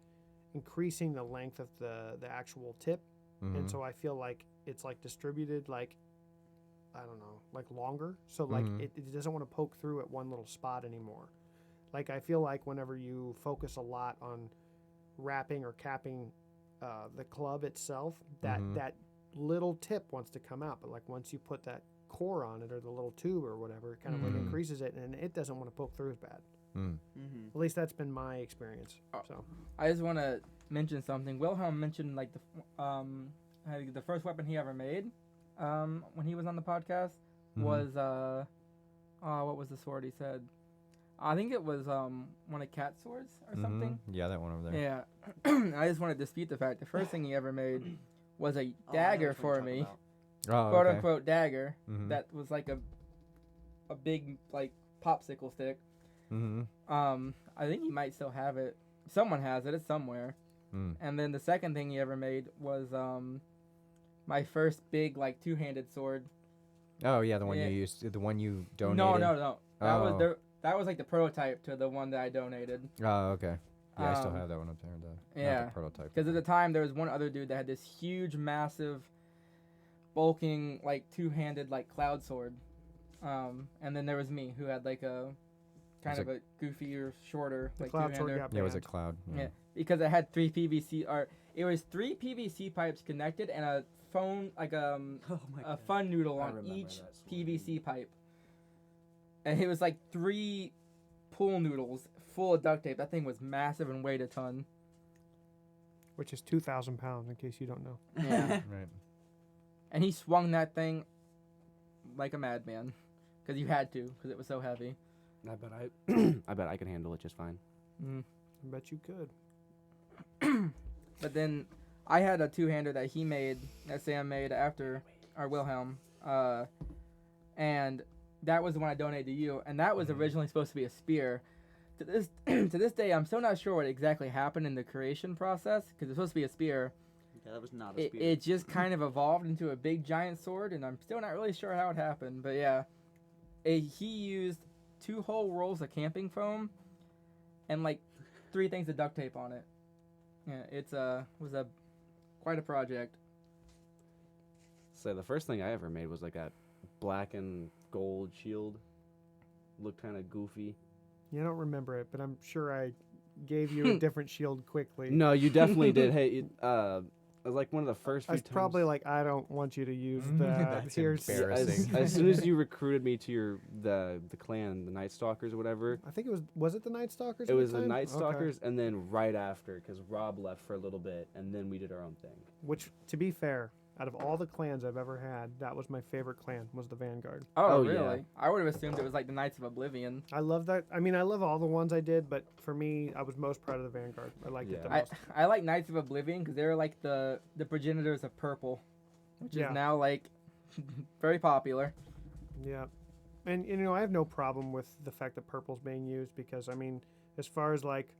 increasing the length of the actual tip, Mhm. and so I feel like it's like distributed like I don't know, like longer. So like Mhm. it doesn't want to poke through at one little spot anymore. Like I feel like whenever you focus a lot on wrapping or capping the club itself, that little tip wants to come out. But like once you put that core on it or the little tube or whatever, it kind of like Mhm. increases it, and it doesn't want to poke through as bad. Mm. Mm-hmm. At least that's been my experience. Oh. So I just want to mention something. Wilhelm mentioned like the first weapon he ever made when he was on the podcast was what was the sword he said? I think it was one of Cat's swords or something. Yeah, that one over there. Yeah. I just want to dispute the fact the first thing he ever made was a dagger for me, Oh, quote okay. unquote dagger Mhm. that was like a big like popsicle stick. Mhm. I think he might still have it. Someone has it. It's somewhere. Mm. And then the second thing he ever made was my first big like two-handed sword. Oh yeah, the one Yeah. you used, the one you donated. No. That was Oh. that was like the prototype to the one that I donated. Oh, okay. Yeah, I still Um, have that one up there. The, not yeah, the prototype. Because at the time there was one other dude that had this huge, massive, bulking like two-handed like cloud sword. And then there was me who had like a kind Was of a goofier, shorter the like cloud sword two-hander. got Yeah, it was a banned. cloud. Yeah, because it had three PVC pipes connected and a phone like Oh my a god. fun noodle I on remember each that sword. PVC pipe. And it was like 3 pool noodles full of duct tape. That thing was massive and weighed a ton. Which is 2,000 pounds, in case you don't know. Yeah. Right. And he swung that thing like a madman. Because you had to, because it was so heavy. I bet I bet I can handle it just fine. Mm. I bet you could. But then I had a two-hander that he made, that Sam made after our Wilhelm. And that was the one I donated to you. And that was originally supposed to be a spear. To this day, I'm still not sure what exactly happened in the creation process, because it's supposed to be a spear. Yeah, that was not a spear. It just kind of evolved into a big giant sword, and I'm still not really sure how it happened. But yeah, he used 2 whole rolls of camping foam and like 3 things of duct tape on it. Yeah, was quite a project. So the first thing I ever made was like that black and gold shield. Looked kind of goofy. You don't remember it, but I'm sure I gave you a different shield quickly. No, you definitely did. Hey, it was like one of the first I few was times. probably like, I don't want you to use Mm, that. that's Here's embarrassing. as soon as you recruited me to the clan, the Night Stalkers or whatever, I think it was it the Night Stalkers? it at was the the time? Night Okay. Stalkers, and then right after, because Rob left for a little bit, and then we did our own thing. Which, to be fair, out of all the clans I've ever had, that was my favorite clan, was the Vanguard. Oh, Oh, yeah. really? I would have assumed it was like the Knights of Oblivion. I love that. I mean, I love all the ones I did, but for me, I was most proud of the Vanguard. I liked it the Yeah. most. I like Knights of Oblivion because they're like the progenitors of purple, which Yeah. is now like very popular. Yeah. And, you know, I have no problem with the fact that purple's being used because, I mean, as far as like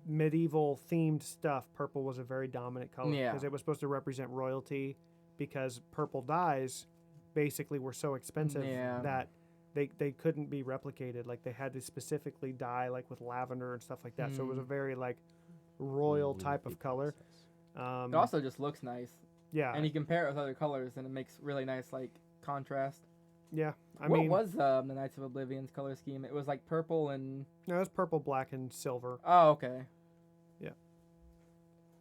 medieval themed stuff, purple was a very dominant color Yeah. because it was supposed to represent royalty because purple dyes basically were so expensive Yeah. that they couldn't be replicated. Like they had to specifically dye like with lavender and stuff like that. So it was a very like royal type of color. It also just looks nice, Yeah. and you compare it with other colors, and it makes really nice like contrast. Yeah. I what mean, was the Knights of Oblivion's color scheme? It was like purple and no, it was purple, black, and silver. oh, okay.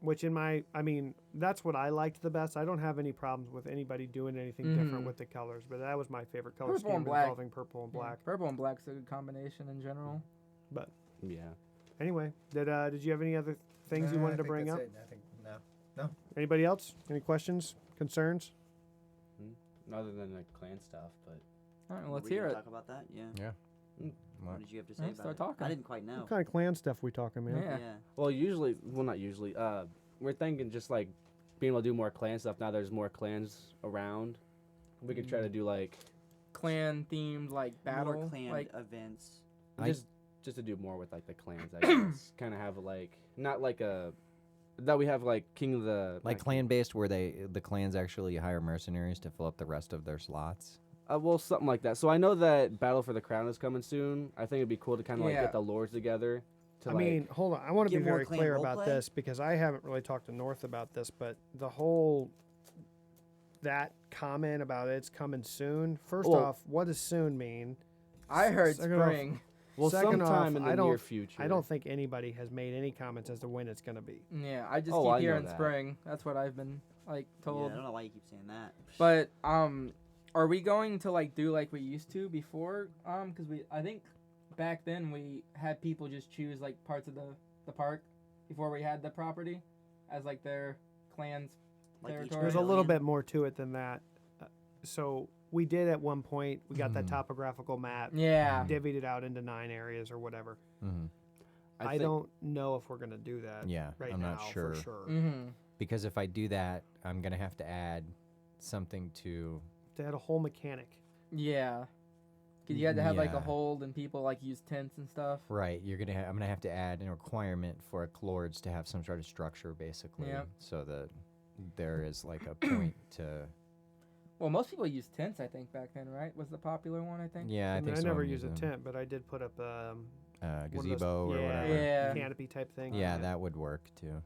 Which I mean, that's what I liked the best. I don't have any problems with anybody doing anything different Mhm. with the colors, but that was my favorite color Purple scheme and black. involving purple and Yeah, black. purple and black's a good combination in general. Yeah. Anyway, did you have any other things you wanted to bring up? I think no. Anybody else? Any questions, concerns? Other than like clan stuff, but All right, well, Were let's we hear gonna it. Talk about that? Yeah. What? What did you have to say Yeah, about start it? talking. I didn't quite know. What kind of clan stuff we talking, man? Yeah. well, not usually. We're thinking just like being able to do more clan stuff. Now there's more clans around. We could try to do like Clan themed like battle, More clan like events. just to do more with like the clans. I guess kind of have like not like a that we have like King of the Like not- clan based, where the clans actually hire mercenaries to fill up the rest of their slots. well, something like that. So I know that Battle for the Crown is coming soon. I think it'd be cool to kind of like Yeah. get the lords together. To I like, mean, hold on. I want to Get be more very clan clear about roleplay? this because I haven't really talked to North about this, but the whole that comment about it's coming soon. First Well- off, what does soon mean? I heard Second off- spring. Well, Second sometime off, in the near future. I don't think anybody has made any comments as to when it's going to be. Yeah, I just Oh, keep I know hearing that. spring. That's what I've been like Yeah, told. I don't know why you keep saying that. But are we going to like do like we used to before? Because I think back then we had people just choose like parts of the park before we had the property as like their clans Like each territory. There's a little Pavilion. bit more to it than that. So we did at one point, we got that Mhm. topographical map, Yeah. divvied it out into 9 areas or whatever. Mm-hmm. I think- don't know if we're going to do that Yeah, right I'm now not sure. for sure. Mm-hmm. Because if I do that, I'm gonna have to add something to. They had a whole mechanic. Yeah. Because you had to have like a Yeah. hold and people like use tents and stuff. Right, I'm gonna have to add a requirement for Clords to have some sort of structure, basically, Yep. so that there is like a point to. Well, most people use tents, I think, back then, right? Was the popular one, I think. Yeah, I mean, think I so. never I'm used a using, tent, but I did put up one of those- gazebo or yeah, whatever. Yeah. canopy type thing. Yeah, that would work too.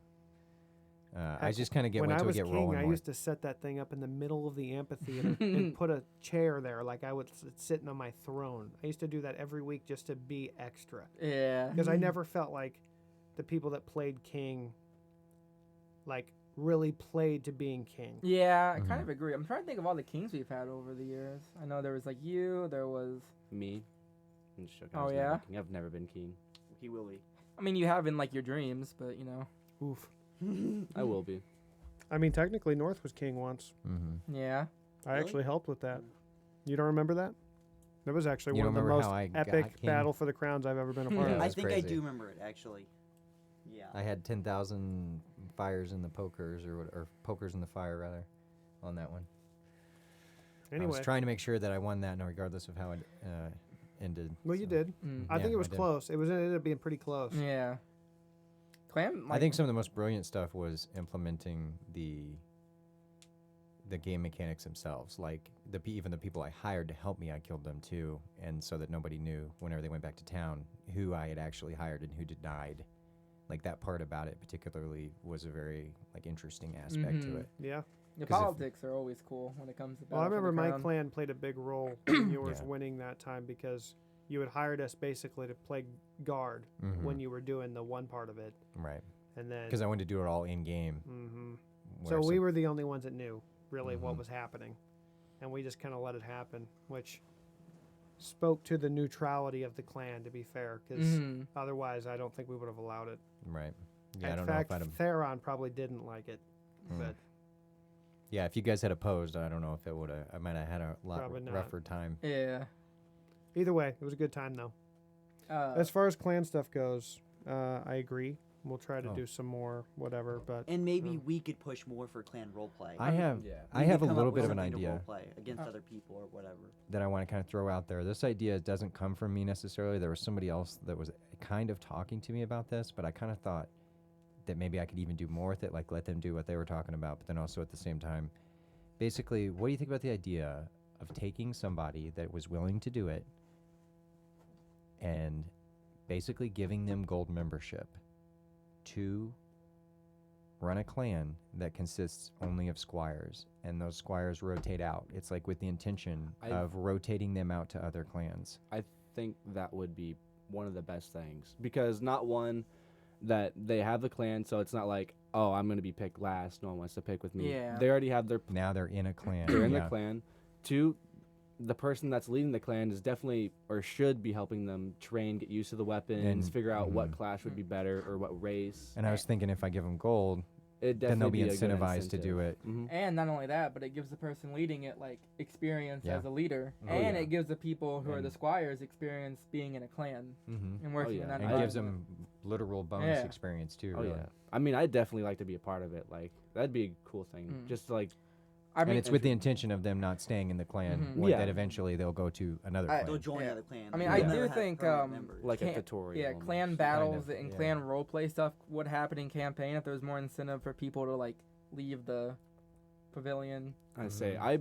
I Heck, just kind of get when wait I till we was get king, rolling I more. used to set that thing up in the middle of the amphitheater and put a chair there, like I was sitting on my throne. I used to do that every week just to be extra, Yeah. because I never felt like the people that played king, like really played to being king. Yeah, I Mhm. kind of agree. I'm trying to think of all the kings we've had over the years. I know there was like you, there was. Me. I'm just joking, I Oh, was never yeah? king. I've never been king. He will be. I mean, you have in like your dreams, but you know. Oof. I will be. I mean, technically, North was king once. Mm-hmm. Yeah. I Really? actually helped with that. You don't remember that? That was actually You one of the don't remember most how I got epic king? battle for the crowns I've ever been a part Yeah, of. it I was think I crazy. do remember it actually. Yeah. I had 10,000 fires in the pokers, or pokers in the fire rather, on that one. I Anyway, was trying to make sure that I won that, no, regardless of how it ended. well, you so. did. Mm. I think Yeah, it was I did. close. It ended up being pretty close. Yeah. Clan. I think some of the most brilliant stuff was implementing the game mechanics themselves. Like even the people I hired to help me, I killed them too, and so that nobody knew whenever they went back to town who I had actually hired and who denied. Like that part about it particularly was a very interesting aspect to Mhm. it. Yeah. The 'cause if- politics are always cool when it comes to. Well, I Battle for remember the my Crown. clan played a big role in yours Yeah. winning that time because you had hired us basically to play guard Mhm. when you were doing the one part of it, Right, and then. because I wanted to do it all in game. hmm where So we were the only ones that knew really what Mhm. was happening, and we just kind of let it happen, which spoke to the neutrality of the clan. To be fair, because Mhm. otherwise, I don't think we would have allowed it. right. Yeah, I In don't fact, know if I'd have. Theron probably didn't like it, Mm. but Yeah, if you guys had opposed, I don't know if it would have. I might have had a lot Probably not. rougher time. Yeah. either way, it was a good time though. As far as clan stuff goes, I agree. We'll try to Oh. do some more, whatever. But And maybe Mm. we could push more for clan roleplay. I have. Yeah. I We have could a come little up with bit of an something to idea roleplay against other people or whatever. that I want to kind of throw out there. This idea doesn't come from me necessarily. There was somebody else that was kind of talking to me about this, but I kind of thought that maybe I could even do more with it, like let them do what they were talking about, but then also at the same time, basically, what do you think about the idea of taking somebody that was willing to do it and basically giving them gold membership to run a clan that consists only of squires, and those squires rotate out. It's like with the intention of rotating them out to other clans. I think that would be one of the best things, because not one that they have the clan, so it's not like, oh, I'm going to be picked last, no one wants to pick with me. Yeah. They already have their Now they're in a clan. they're in yeah. the clan. Two, the person that's leading the clan is definitely or should be helping them train, get used to the weapons, And- figure out what mhm. clash would be better or what race. And I was thinking if I give them gold, It then they'll definitely be a good incentivized to do it. hmm And not only that, but it gives the person leading it like experience Yeah. as a leader, Oh, and yeah. it gives the people who are the And- squires experience being in a clan Mm-hmm. and working yeah. in that And environment. gives them literal bonus Yeah. experience too. Oh really. yeah. I mean, I'd definitely like to be a part of it. Like that'd be a cool thing. Mm. Just like I And mean, it's with the intention of them not staying in the clan, Mhm. or Yeah. that eventually they'll go to another I- clan. They'll join Yeah. the other clan. I mean, They'll I never do have think, permanent members. like a Can't- tutorial. yeah, almost. clan Kind battles of, and yeah. clan roleplay stuff would happen in campaign if there was more incentive for people to like leave the pavilion. I say Mhm. I,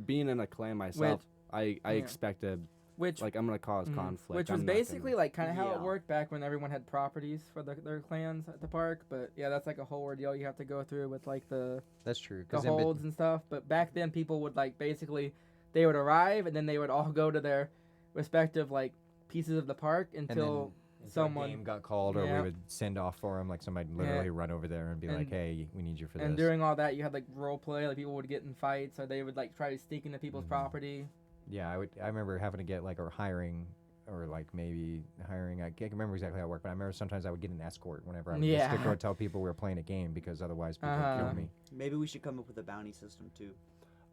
being in a clan myself, I Yeah. expect to Which like I'm gonna cause conflict. Which I'm was not basically gonna- like kind of how it Yeah. worked back when everyone had properties for their clans at the park. But yeah, that's like a whole ordeal you have to go through with like the That's true. the 'cause holds and stuff. But back then, people would like basically they would arrive and then they would all go to their respective like pieces of the park until someone someone game got called, or Yeah. we would send off for them. Like somebody literally run over there and be like, And- "Hey, we need you for and this." during all that you had like role play, like people would get in fights or they would like try to sneak into people's Mhm. property. Yeah, I remember having to get like or hiring. Or like maybe hiring. I can't remember exactly how it worked, but I remember sometimes I would get an escort whenever I would Yeah. just go tell people we were playing a game because otherwise people would Uh-huh. kill me. Maybe we should come up with a bounty system too.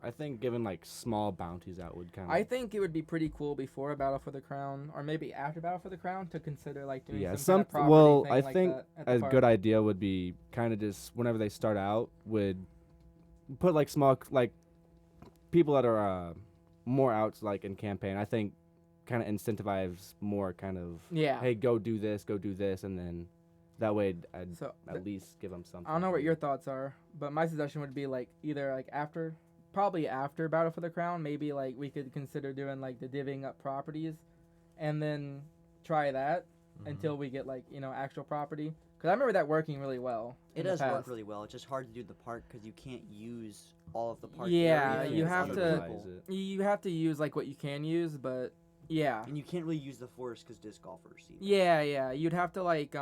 I think giving like small bounties out would kind of. I think it would be pretty cool before Battle for the Crown, or maybe after Battle for the Crown, to consider like doing Yeah, some kind of property well, thing I like think that at the a park. good idea would be kind of just whenever they start out would put like small like people that are more out like in campaign. I think kind of incentivize more kind of Yeah. hey go do this, and then that way I'd So at least give them something. I don't know what your thoughts are, but my suggestion would be like either like probably after Battle for the Crown, maybe like we could consider doing like the divvying up properties, and then try that Mm-hmm. until we get like actual property. Because I remember that working really well. It in the does work past. really well. It's just hard to do the park because you can't use all of the park. Yeah, area you with have other to- people. Utilize it. You have to use like what you can use, but yeah. And you can't really use the forest because disc golfers. Either. Yeah, you'd have to like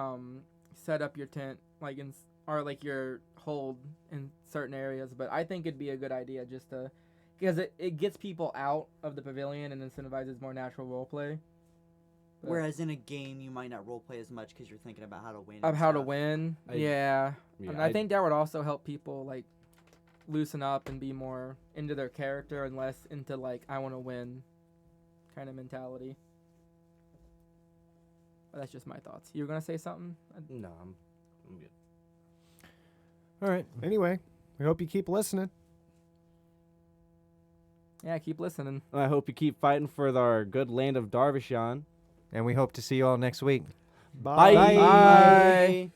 set up your tent like or like your hold in certain areas, but I think it'd be a good idea just to because it gets people out of the pavilion and incentivizes more natural role play. But- Whereas in a game, you might not roleplay as much because you're thinking about how to win. of and how to stuff. win. I- Yeah. Yeah, And I think that would also help people like loosen up and be more into their character and less into like I want to win kind of mentality. But that's just my thoughts. You were gonna say something? No, I'm good. All right. Anyway, we hope you keep listening. Yeah, keep listening. I hope you keep fighting for our good land of Darvishan. And we hope to see you all next week. Bye. Bye.